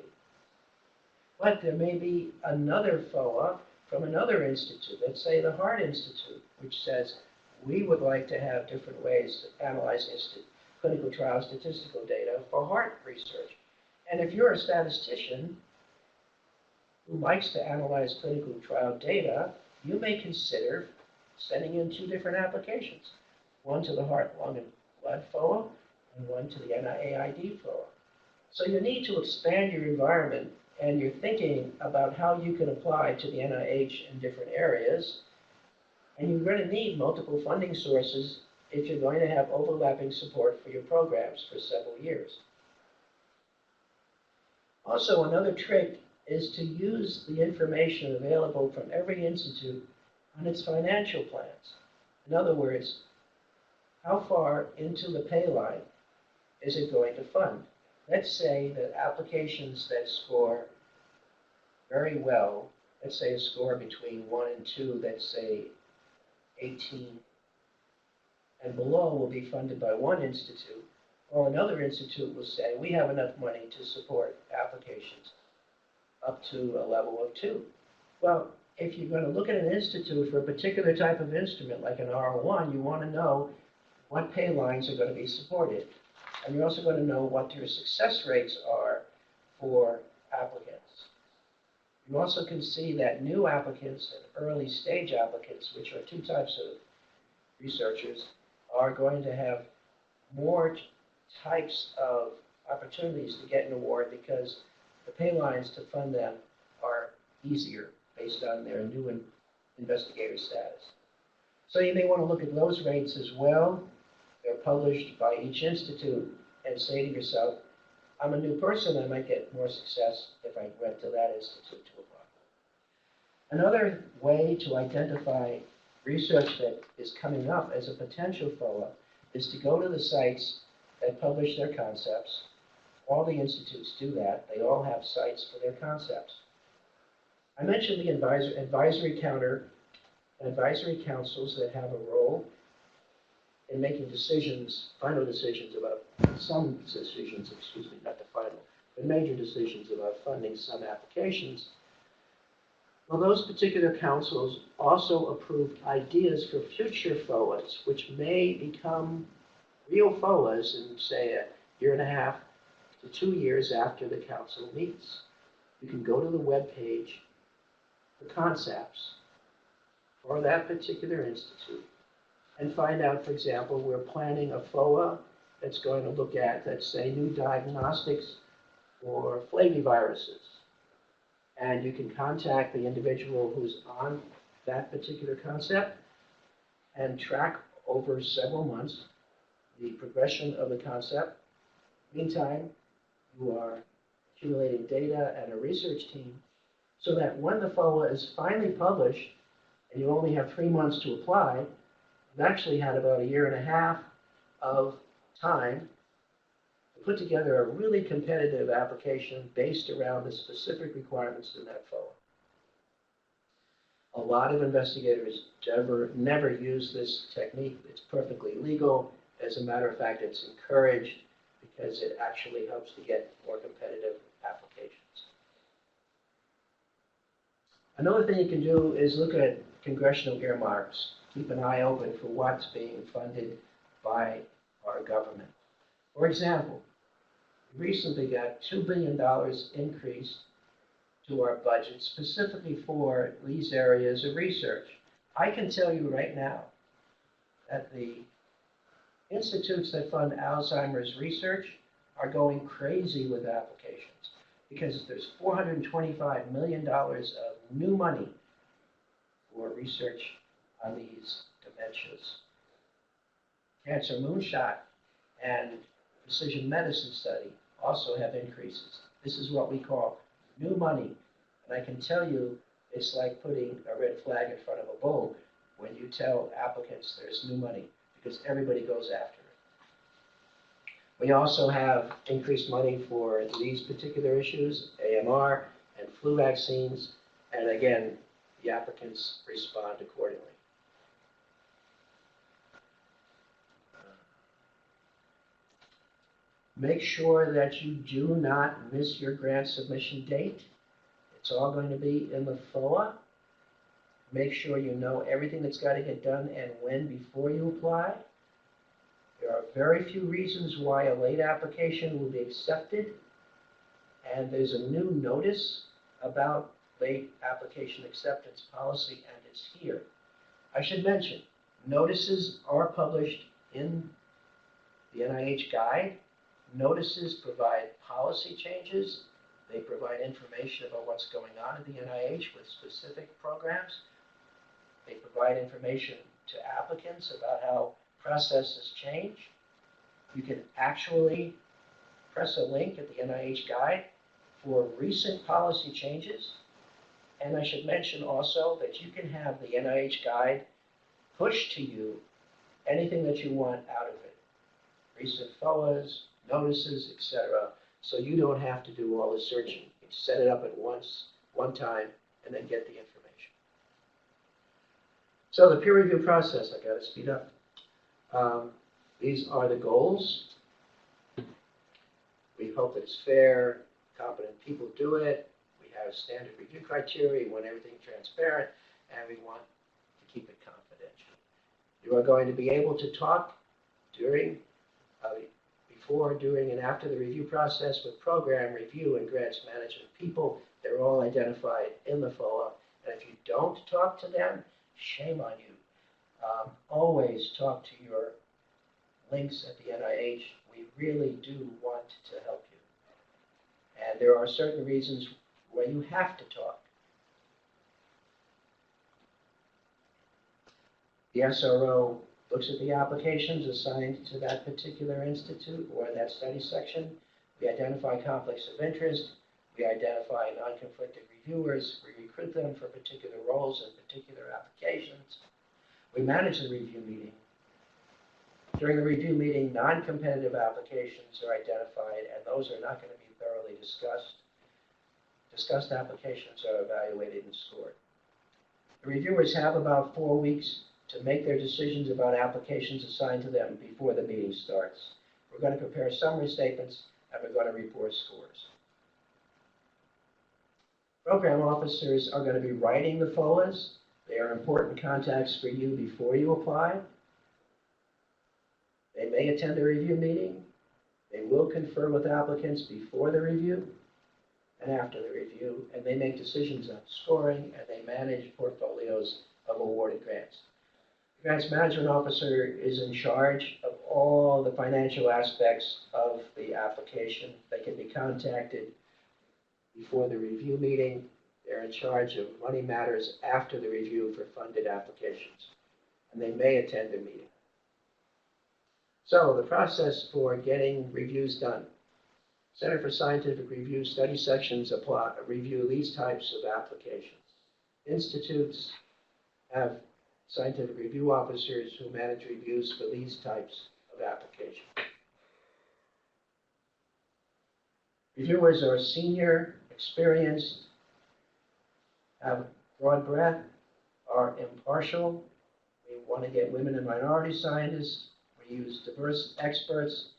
But there may be another FOA from another institute, let's say the Heart Institute, which says, we would like to have different ways to analyze clinical trial statistical data for heart research. And if you're a statistician who likes to analyze clinical trial data, you may consider sending in 2 different applications, one to the Heart, Lung, and Blood FOA, and one to the NIAID FOA. So you need to expand your environment and your thinking about how you can apply to the NIH in different areas. And you're going to need multiple funding sources if you're going to have overlapping support for your programs for several years. Also, another trick is to use the information available from every institute on its financial plans. In other words, how far into the pay line is it going to fund? Let's say that applications that score very well, let's say a score between 1 and 2, let's say 18 and below, will be funded by one institute, or another institute will say, we have enough money to support applications up to a level of 2. Well, if you're going to look at an institute for a particular type of instrument, like an R01, you want to know what pay lines are going to be supported. And you're also going to know what your success rates are for applicants. You also can see that new applicants and early stage applicants, which are two types of researchers, are going to have more types of opportunities to get an award because the pay lines to fund them are easier based on their new investigator status. So you may want to look at those rates as well. They're published by each institute, and say to yourself, I'm a new person, I might get more success if I went to that institute to apply. Another way to identify research that is coming up as a potential FOA is to go to the sites that publish their concepts. All the institutes do that. They all have sites for their concepts. I mentioned the advisory councils that have a role in making decisions, final decisions about, some decisions, excuse me, not the final, but major decisions about funding some applications. Well, those particular councils also approved ideas for future FOAs, which may become real FOAs in, say, a year and a half to 2 years after the council meets. You can go to the web page for concepts for that particular institute and find out, for example, we're planning a FOA that's going to look at, let's say, new diagnostics for flaviviruses. And you can contact the individual who's on that particular concept and track over several months the progression of the concept. Meantime, you are accumulating data and a research team so that when the FOA is finally published and you only have 3 months to apply, you've actually had about a year and a half of time to put together a really competitive application based around the specific requirements in that FOA. A lot of investigators never use this technique. It's perfectly legal. As a matter of fact, it's encouraged because it actually helps to get more competitive applications. Another thing you can do is look at congressional earmarks. Keep an eye open for what's being funded by our government. For example, we recently got $2 billion increase to our budget specifically for these areas of research. I can tell you right now that the institutes that fund Alzheimer's research are going crazy with applications because there's $425 million of new money for research on these dementias. Cancer moonshot and precision medicine study also have increases. This is what we call new money. And I can tell you it's like putting a red flag in front of a bull when you tell applicants there's new money, because everybody goes after it. We also have increased money for these particular issues, AMR and flu vaccines, and again, the applicants respond accordingly. Make sure that you do not miss your grant submission date. It's all going to be in the FOA. Make sure you know everything that's got to get done and when before you apply. There are very few reasons why a late application will be accepted, and there's a new notice about late application acceptance policy, and it's here. I should mention, notices are published in the NIH guide. Notices provide policy changes. They provide information about what's going on at the NIH with specific programs. They provide information to applicants about how processes change. You can actually press a link at the NIH guide for recent policy changes. And I should mention also that you can have the NIH guide push to you anything that you want out of it. Recent FOAs, notices, etc. So you don't have to do all the searching. You set it up at once, one time, and then get the information. So the peer review process, I got to speed up. These are the goals. We hope that it's fair, competent people do it. We have standard review criteria. We want everything transparent, and we want to keep it confidential. You are going to be able to talk during, before, during, and after the review process with program, review, and grants management people. They're all identified in the FOA. And if you don't talk to them, shame on you. Always talk to your links at the NIH. We really do want to help you. And there are certain reasons why you have to talk. The SRO looks at the applications assigned to that particular institute or that study section. We identify conflicts of interest. We identify non-conflicted reviewers. We recruit them for particular roles and particular applications. We manage the review meeting. During the review meeting, non-competitive applications are identified, and those are not going to be thoroughly discussed. Discussed applications are evaluated and scored. The reviewers have about 4 weeks to make their decisions about applications assigned to them before the meeting starts. We're going to prepare summary statements, and we're going to report scores. Program officers are going to be writing the FOAs. They are important contacts for you before you apply. They may attend a review meeting. They will confer with applicants before the review and after the review, and they make decisions on scoring, and they manage portfolios of awarded grants. The grants management officer is in charge of all the financial aspects of the application. They can be contacted before the review meeting. They're in charge of money matters after the review for funded applications, and they may attend a meeting. So the process for getting reviews done. Center for Scientific Review study sections review these types of applications. Institutes have scientific review officers who manage reviews for these types of applications. Reviewers are senior, experienced, have broad breadth, are impartial. We want to get women and minority scientists. We use diverse experts.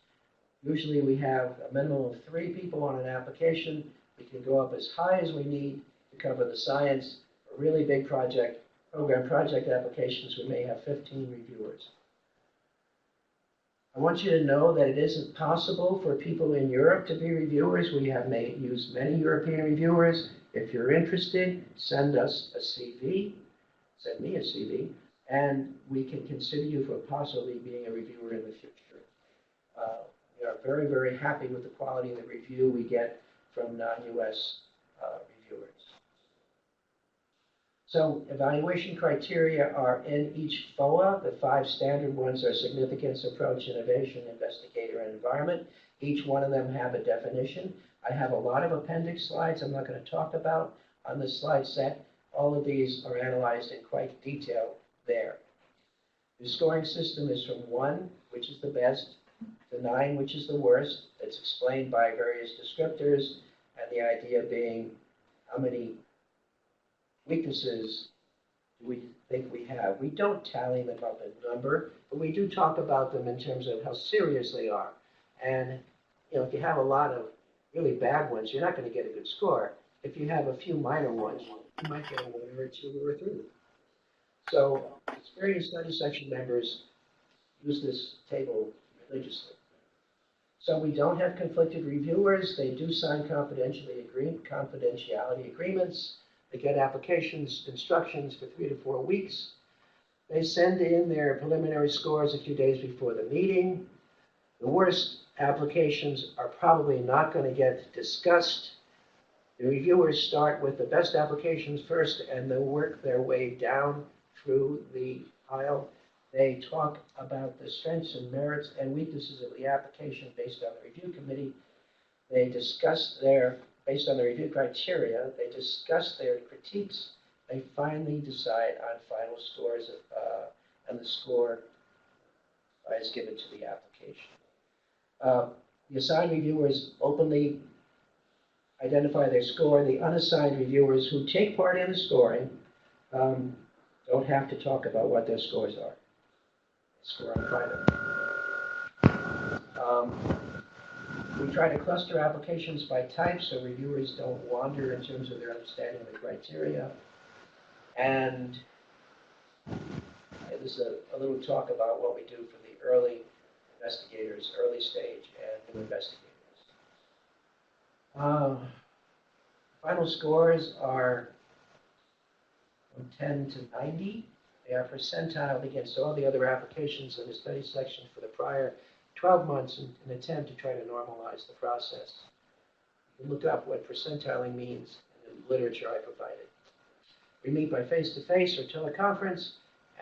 Usually we have a minimum of 3 people on an application. We can go up as high as we need to cover the science. A really big project, program project applications, we may have 15 reviewers. I want you to know that it isn't possible for people in Europe to be reviewers. We have used many European reviewers. If you're interested, send us a CV, send me a CV, and we can consider you for possibly being a reviewer in the future. We are very, very happy with the quality of the review we get from non-US reviewers. So evaluation criteria are in each FOA. The 5 standard ones are significance, approach, innovation, investigator, and environment. Each one of them have a definition. I have a lot of appendix slides I'm not going to talk about on this slide set. All of these are analyzed in quite detail there. The scoring system is from 1, which is the best, to 9, which is the worst. It's explained by various descriptors, and the idea being how many weaknesses do we think we have. We don't tally them up in number, but we do talk about them in terms of how serious they are. And if you have a lot of really bad ones, you're not going to get a good score. If you have a few minor ones, you might get a 1 or 2 or 3. So experienced study section members use this table religiously. So we don't have conflicted reviewers. They do sign confidentiality agreements. They get applications, instructions for 3 to 4 weeks. They send in their preliminary scores a few days before the meeting. The worst applications are probably not going to get discussed. The reviewers start with the best applications first, and they'll work their way down through the pile. They talk about the strengths and merits and weaknesses of the application based on the review committee. They discuss their based on the review criteria, they discuss their critiques, they finally decide on final scores, and the score is given to the application. The assigned reviewers openly identify their score. The unassigned reviewers who take part in the scoring don't have to talk about what their scores are. They score on private. We try to cluster applications by type so reviewers don't wander in terms of their understanding of the criteria. And this is a little talk about what we do for the early investigators, early stage, and new investigators. Final scores are from 10 to 90. They are percentiled against all the other applications in the study section for the prior 12 months in an attempt to try to normalize the process. You can look up what percentiling means in the literature I provided. We meet by face-to-face or teleconference,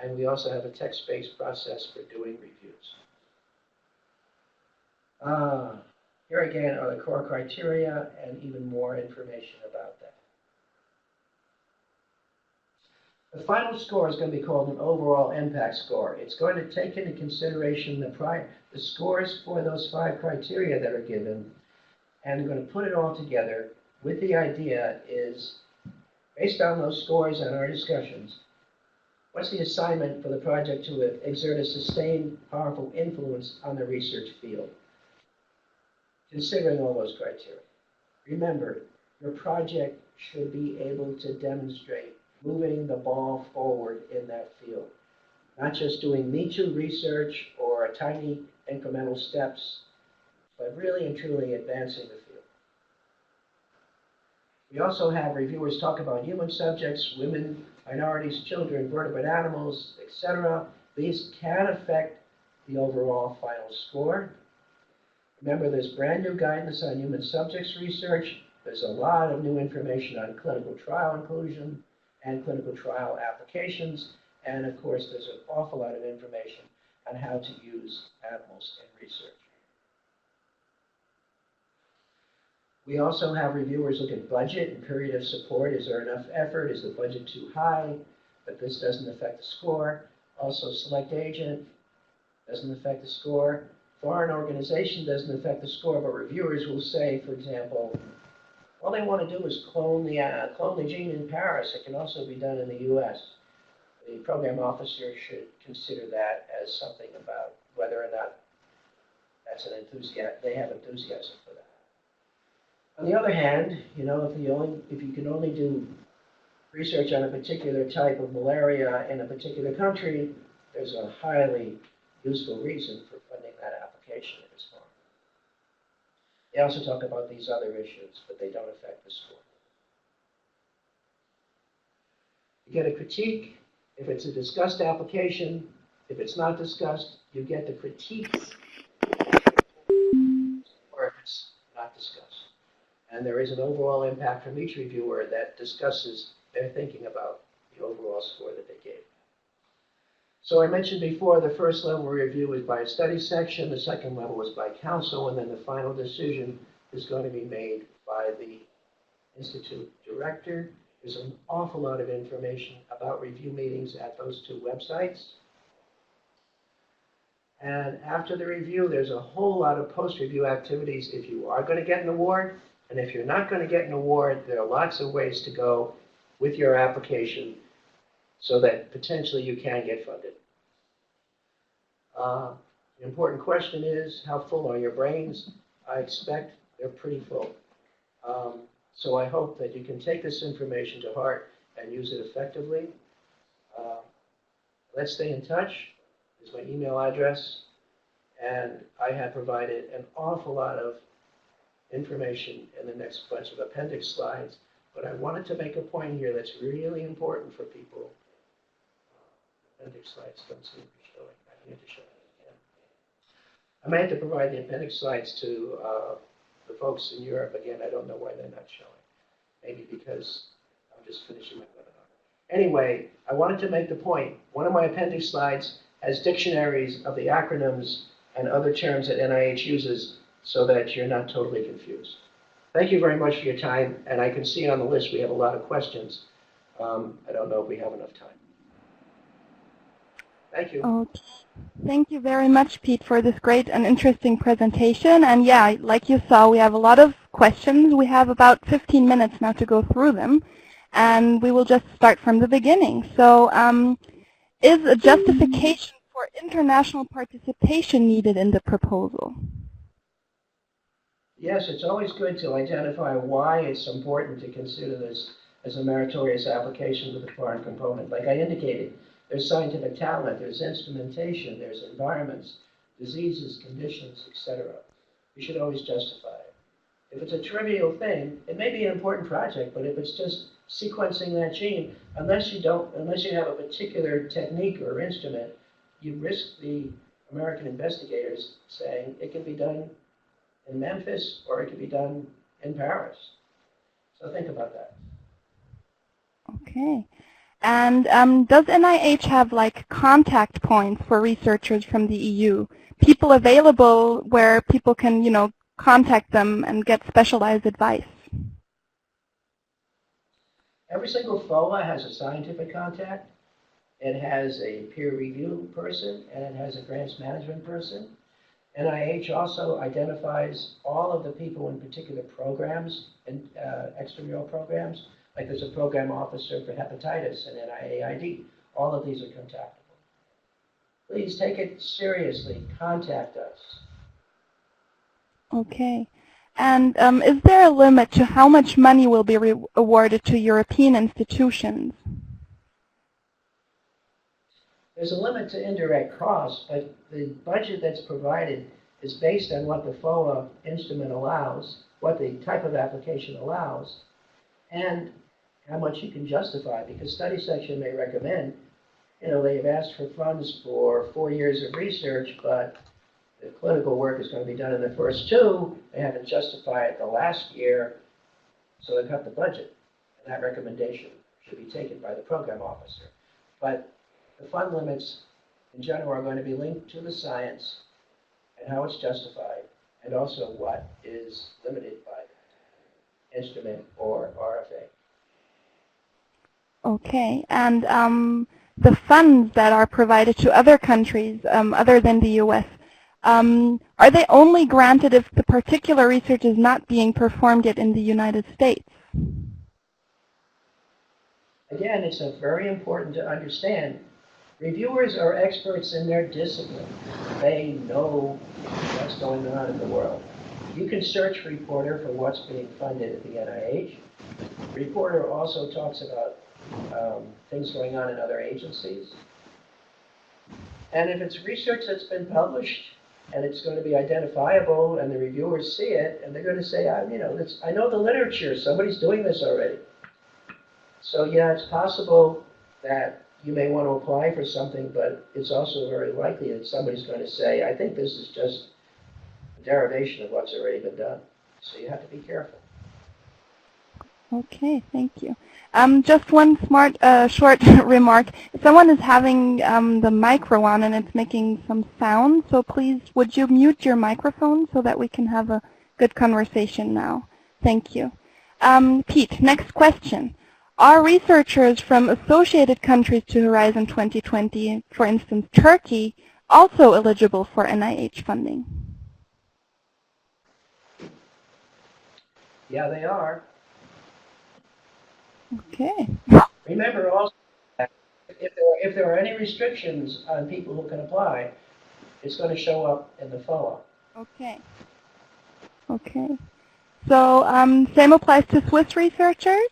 and we also have a text-based process for doing reviews. Here again are the core criteria and even more information about that. The final score is going to be called an overall impact score. It's going to take into consideration the scores for those 5 criteria that are given, and we're going to put it all together with the idea is, based on those scores and our discussions, what's the assignment for the project to exert a sustained, powerful influence on the research field? Considering all those criteria. Remember, your project should be able to demonstrate moving the ball forward in that field. Not just doing me-too research or tiny incremental steps, but really and truly advancing the field. We also have reviewers talk about human subjects, women, minorities, children, vertebrate animals, etc. These can affect the overall final score. Remember, there's brand new guidance on human subjects research. There's a lot of new information on clinical trial inclusion and clinical trial applications. And of course, there's an awful lot of information on how to use animals in research. We also have reviewers look at budget and period of support. Is there enough effort? Is the budget too high? But this doesn't affect the score. Also, select agent doesn't affect the score. Foreign organization doesn't affect the score, but reviewers will say, for example, all they want to do is clone the gene in Paris. It can also be done in the U.S. The program officer should consider that as something about whether or not that's an enthusiasm. They have enthusiasm for that. On the other hand, you know, if you can only do research on a particular type of malaria in a particular country, there's a highly useful reason for funding that application in this form. They also talk about these other issues, but they don't affect the score. You get a critique if it's a discussed application. If it's not discussed, you get the critiques, or if it's not discussed. And there is an overall impact from each reviewer that discusses their thinking about the overall score that they gave. So I mentioned before, the first level review is by a study section, the second level is by council, and then the final decision is going to be made by the institute director. There's an awful lot of information about review meetings at those 2 websites. And after the review, there's a whole lot of post-review activities if you are going to get an award. And if you're not going to get an award, there are lots of ways to go with your application so that potentially you can get funded. The important question is, how full are your brains? I expect they're pretty full. So I hope that you can take this information to heart and use it effectively. Let's stay in touch. Here's my email address. And I have provided an awful lot of information in the next bunch of appendix slides. But I wanted to make a point here that's really important for people. Appendix slides don't seem to be showing. I need to show it again. I may have to provide the appendix slides to the folks in Europe. Again, I don't know why they're not showing. Maybe because I'm just finishing my webinar. Anyway, I wanted to make the point. One of my appendix slides has dictionaries of the acronyms and other terms that NIH uses so that you're not totally confused. Thank you very much for your time, and I can see on the list we have a lot of questions. I don't know if we have enough time. Thank you. Okay. Thank you very much, Pete, for this great and interesting presentation. And yeah, like you saw, we have a lot of questions. We have about 15 minutes now to go through them. And we will just start from the beginning. So is a justification for international participation needed in the proposal? Yes, it's always good to identify why it's important to consider this as a meritorious application with a foreign component. Like I indicated, there's scientific talent, there's instrumentation, there's environments, diseases, conditions, etc. You should always justify it. If it's a trivial thing, it may be an important project, but if it's just sequencing that gene, unless you have a particular technique or instrument, you risk the American investigators saying it can be done in Memphis or it can be done in Paris. So think about that. Okay. And does NIH have like contact points for researchers from the EU? People available where people can, you know, contact them and get specialized advice? Every single FOA has a scientific contact. It has a peer review person, and it has a grants management person. NIH also identifies all of the people in particular programs and extramural programs. Like there's a program officer for hepatitis and NIAID. All of these are contactable. Please take it seriously. Contact us. Okay. And is there a limit to how much money will be awarded to European institutions? There's a limit to indirect costs, but the budget that's provided is based on what the FOA instrument allows, what the type of application allows, and how much you can justify, because study section may recommend, you know, they've asked for funds for 4 years of research, but the clinical work is going to be done in the first 2. They haven't justified it the last year, so they cut the budget. And that recommendation should be taken by the program officer. But the fund limits, in general, are going to be linked to the science and how it's justified, and also what is limited by the instrument or RFA. Okay. And the funds that are provided to other countries other than the U.S., are they only granted if the particular research is not being performed yet in the United States? Again, it's very important to understand. Reviewers are experts in their discipline. They know what's going on in the world. You can search Reporter for what's being funded at the NIH. Reporter also talks about things going on in other agencies. And if it's research that's been published and it's going to be identifiable and the reviewers see it and they're going to say, I know the literature, somebody's doing this already. So yeah, it's possible that you may want to apply for something, but it's also very likely that somebody's going to say, I think this is just a derivation of what's already been done. So you have to be careful. Okay, thank you. Just one short remark. Someone is having the micro on and it's making some sound, so please would you mute your microphone so that we can have a good conversation now. Thank you. Pete, next question. Are researchers from associated countries to Horizon 2020, for instance Turkey, also eligible for NIH funding? Yeah, they are. Okay. Remember also that if there are any restrictions on people who can apply, it's going to show up in the FOA. Okay. Okay. So same applies to Swiss researchers?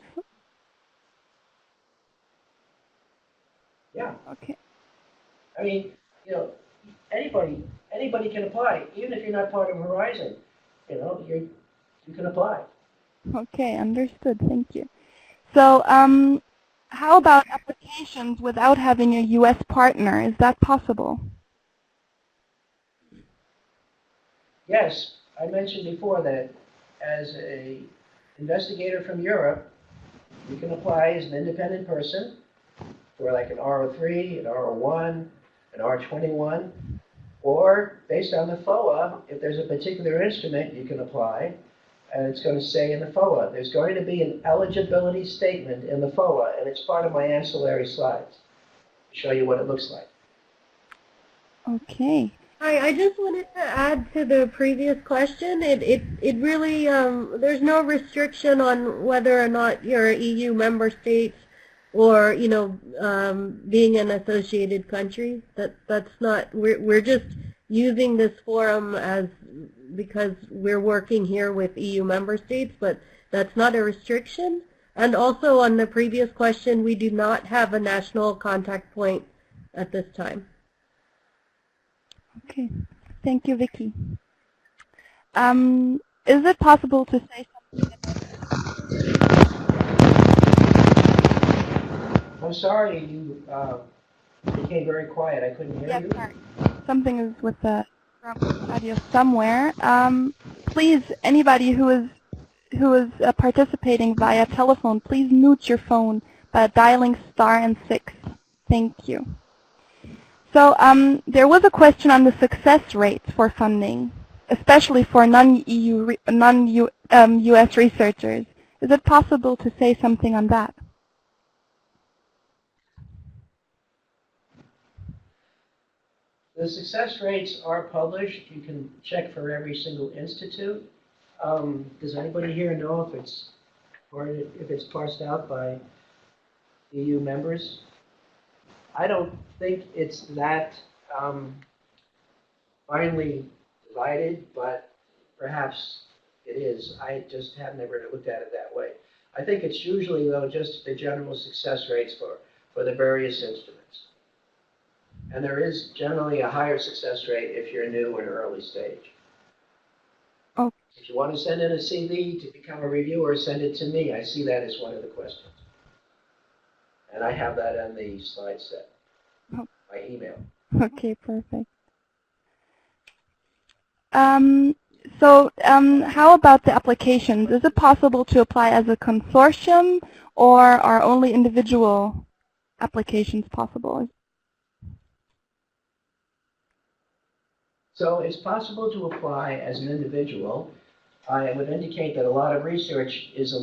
Yeah. Okay. I mean, anybody can apply, even if you're not part of Horizon. You can apply. Okay, understood. Thank you. So how about applications without having a U.S. partner? Is that possible? Yes, I mentioned before that as an investigator from Europe, you can apply as an independent person for like an R03, an R01, an R21, or based on the FOA, if there's a particular instrument, you can apply and it's going to say in the FOA, there's going to be an eligibility statement in the FOA, and it's part of my ancillary slides to show you what it looks like. Okay. I just wanted to add to the previous question. It really, there's no restriction on whether or not you're an EU member state or, you know, being an associated country. That's not, we're just using this forum as, because we're working here with EU member states, but that's not a restriction. And also on the previous question, we do not have a national contact point at this time. Okay, thank you, Vicky. Is it possible to say something about... I'm sorry, you became very quiet. I couldn't hear you. Sorry. Something is with the audio somewhere. Please, anybody who is participating via telephone, please mute your phone by dialing star and 6. Thank you. So there was a question on the success rates for funding, especially for non-EU, non-US researchers. Is it possible to say something on that? The success rates are published. You can check for every single institute. Does anybody here know if it's parsed out by EU members? I don't think it's that finely divided, but perhaps it is. I just have never looked at it that way. I think it's usually, though, just the general success rates for the various instruments. And there is generally a higher success rate if you're new and early stage. Oh. If you want to send in a CV to become a reviewer, send it to me. I see that as one of the questions. And I have that on the slide set, by email. Okay, perfect. So how about the applications? Is it possible to apply as a consortium, or are only individual applications possible? So it's possible to apply as an individual. I would indicate that a lot of research is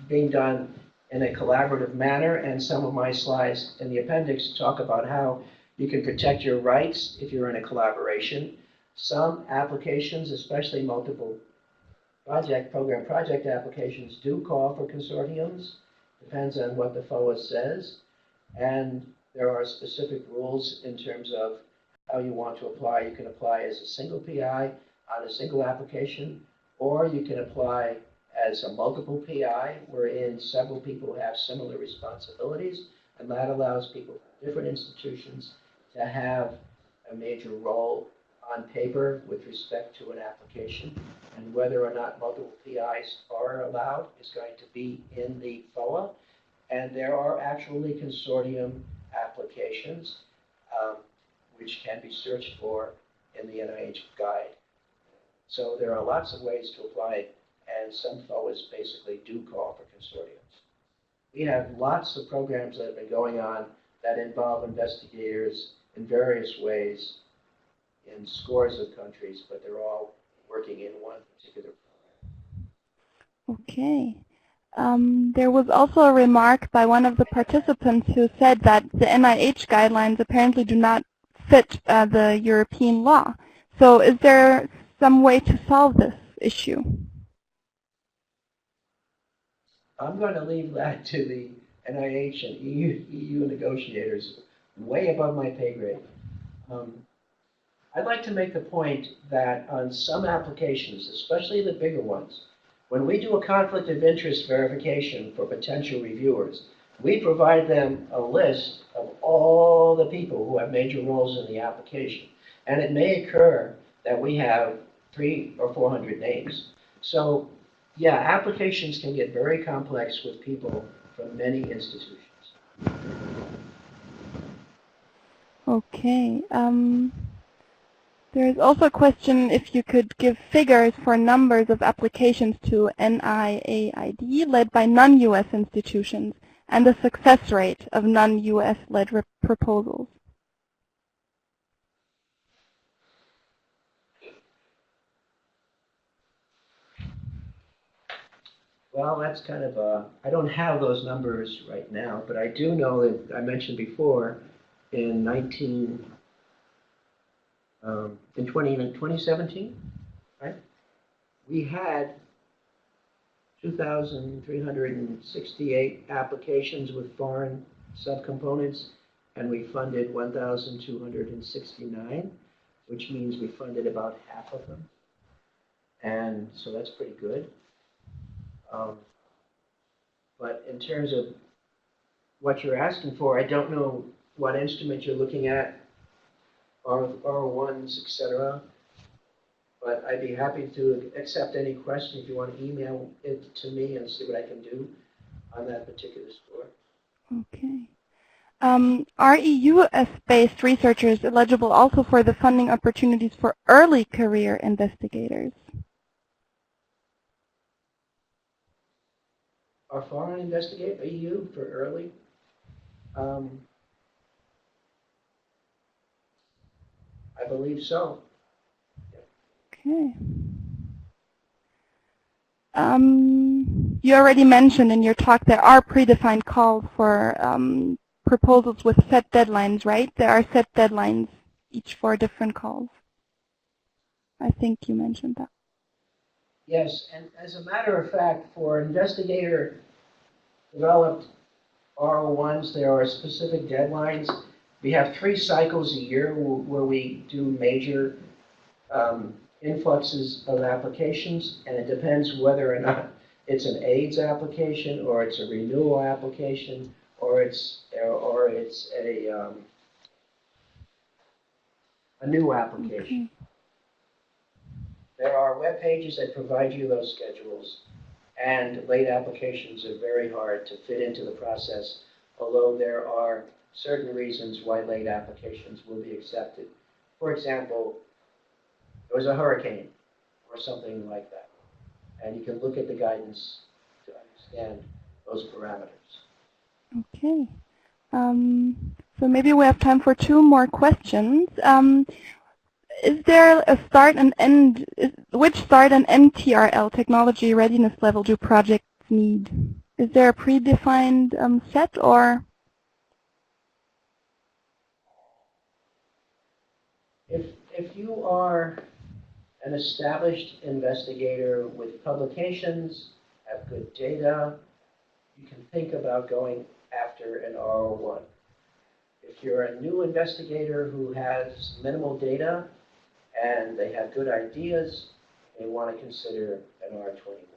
being done in a collaborative manner, and some of my slides in the appendix talk about how you can protect your rights if you're in a collaboration. Some applications, especially multiple program project applications, do call for consortiums. Depends on what the FOA says. And there are specific rules in terms of how you want to apply. You can apply as a single PI on a single application, or you can apply as a multiple PI, wherein several people have similar responsibilities, and that allows people from different institutions to have a major role on paper with respect to an application, and whether or not multiple PIs are allowed is going to be in the FOA. And there are actually consortium applications which can be searched for in the NIH guide. So there are lots of ways to apply it, and some FOAs basically do call for consortiums. We have lots of programs that have been going on that involve investigators in various ways in scores of countries, but they're all working in one particular program. Okay. There was also a remark by one of the participants who said that the NIH guidelines apparently do not fit the European law. So is there some way to solve this issue? I'm going to leave that to the NIH and EU negotiators, way above my pay grade. I'd like to make the point that on some applications, especially the bigger ones, when we do a conflict of interest verification for potential reviewers, we provide them a list of all the people who have major roles in the application. And it may occur that we have 300 or 400 names. So, yeah, applications can get very complex with people from many institutions. Okay. There is also a question if you could give figures for numbers of applications to NIAID led by non-US institutions and the success rate of non-US led proposals. Well, that's kind of I don't have those numbers right now, but I do know that I mentioned before in 2017, right? We had 2,368 applications with foreign subcomponents, and we funded 1,269, which means we funded about half of them. And so that's pretty good. But in terms of what you're asking for, I don't know what instrument you're looking at, R1s, etc. But I'd be happy to accept any question if you want to email it to me and see what I can do on that particular score. Okay. Are EU-based researchers eligible also for the funding opportunities for early career investigators? Are foreign investigators EU for early? I believe so. Okay. You already mentioned in your talk there are predefined calls for proposals with set deadlines, right? There are set deadlines each for different calls. I think you mentioned that. Yes, and as a matter of fact, for investigator-developed R01s, there are specific deadlines. We have 3 cycles a year where we do major influxes of applications, and it depends whether or not it's an AIDS application, or it's a renewal application, or it's a new application. Okay. There are web pages that provide you those schedules, and late applications are very hard to fit into the process, although there are certain reasons why late applications will be accepted. For example, there was a hurricane or something like that, and you can look at the guidance to understand those parameters. Okay. So maybe we have time for 2 more questions. Is there a start and end, which start and end TRL technology readiness level do projects need? Is there a predefined set, or? If you are an established investigator with publications, have good data, you can think about going after an R01. If you're a new investigator who has minimal data and they have good ideas, you may want to consider an R21.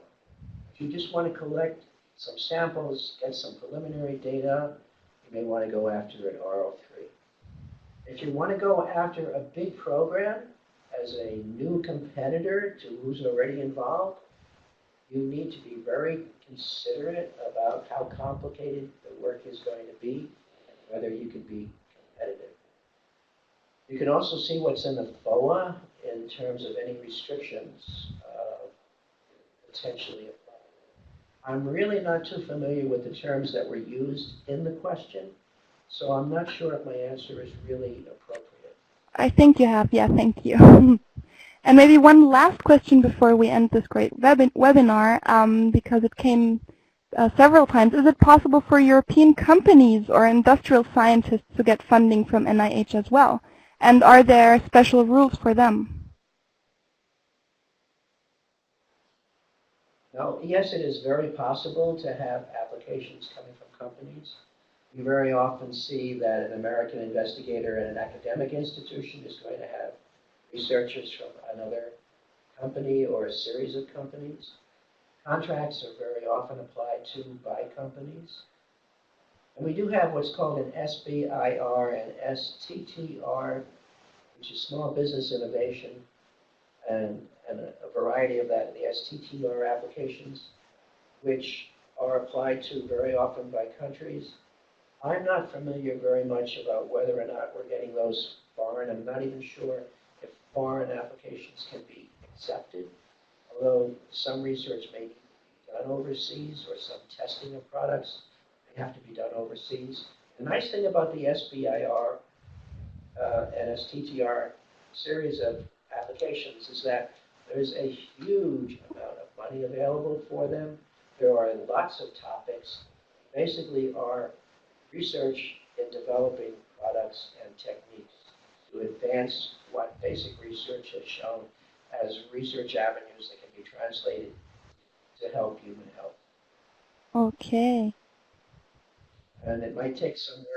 If you just want to collect some samples, get some preliminary data, you may want to go after an R03. If you want to go after a big program as a new competitor to who's already involved, you need to be very considerate about how complicated the work is going to be and whether you can be competitive. You can also see what's in the FOA in terms of any restrictions potentially apply. I'm really not too familiar with the terms that were used in the question, so I'm not sure if my answer is really appropriate. I think you have, yeah, thank you. And maybe one last question before we end this great webinar, because it came several times. Is it possible for European companies or industrial scientists to get funding from NIH as well? And are there special rules for them? No, yes, it is very possible to have applications coming from companies. You very often see that an American investigator at an academic institution is going to have researchers from another company or a series of companies. Contracts are very often applied to by companies. And we do have what's called an SBIR and STTR, which is Small Business Innovation, and a variety of that in the STTR applications, which are applied to very often by countries. I'm not familiar very much about whether or not we're getting those foreign. I'm not even sure if foreign applications can be accepted, although some research may be done overseas or some testing of products may have to be done overseas. The nice thing about the SBIR and STTR series of applications is that there's a huge amount of money available for them, there are lots of topics. Basically, our research in developing products and techniques to advance what basic research has shown as research avenues that can be translated to help human health. Okay. And it might take some work.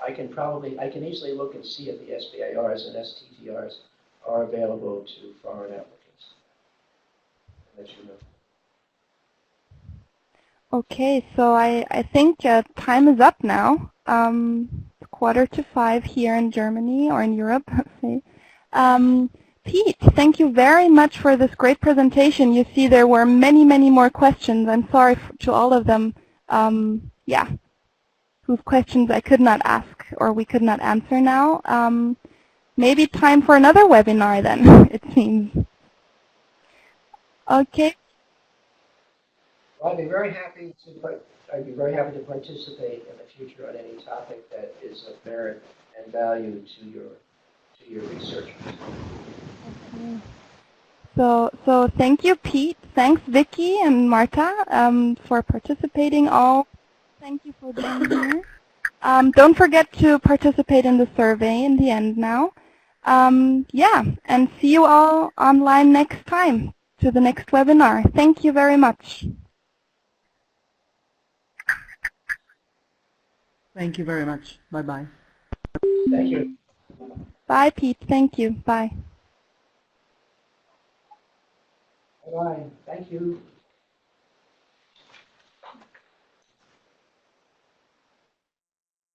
I can easily look and see if the SBIRs and STTRs are available to foreign applicants. I'll let you know. Okay, so I think time is up now. It's 4:45 here in Germany or in Europe, say. Pete, thank you very much for this great presentation. You see there were many, many more questions. I'm sorry to all of them, yeah, whose questions I could not ask or we could not answer now. Maybe time for another webinar then, it seems. Okay. Well, I'd be very happy to participate in the future on any topic that is of merit and value to your research. Okay. So thank you, Pete. Thanks, Vicky and Marta, for participating all. Thank you for being here. Don't forget to participate in the survey in the end now. Yeah, and see you all online next time to the next webinar. Thank you very much. Thank you very much. Bye-bye. Thank you. Bye, Pete. Thank you. Bye. Bye-bye. Thank you.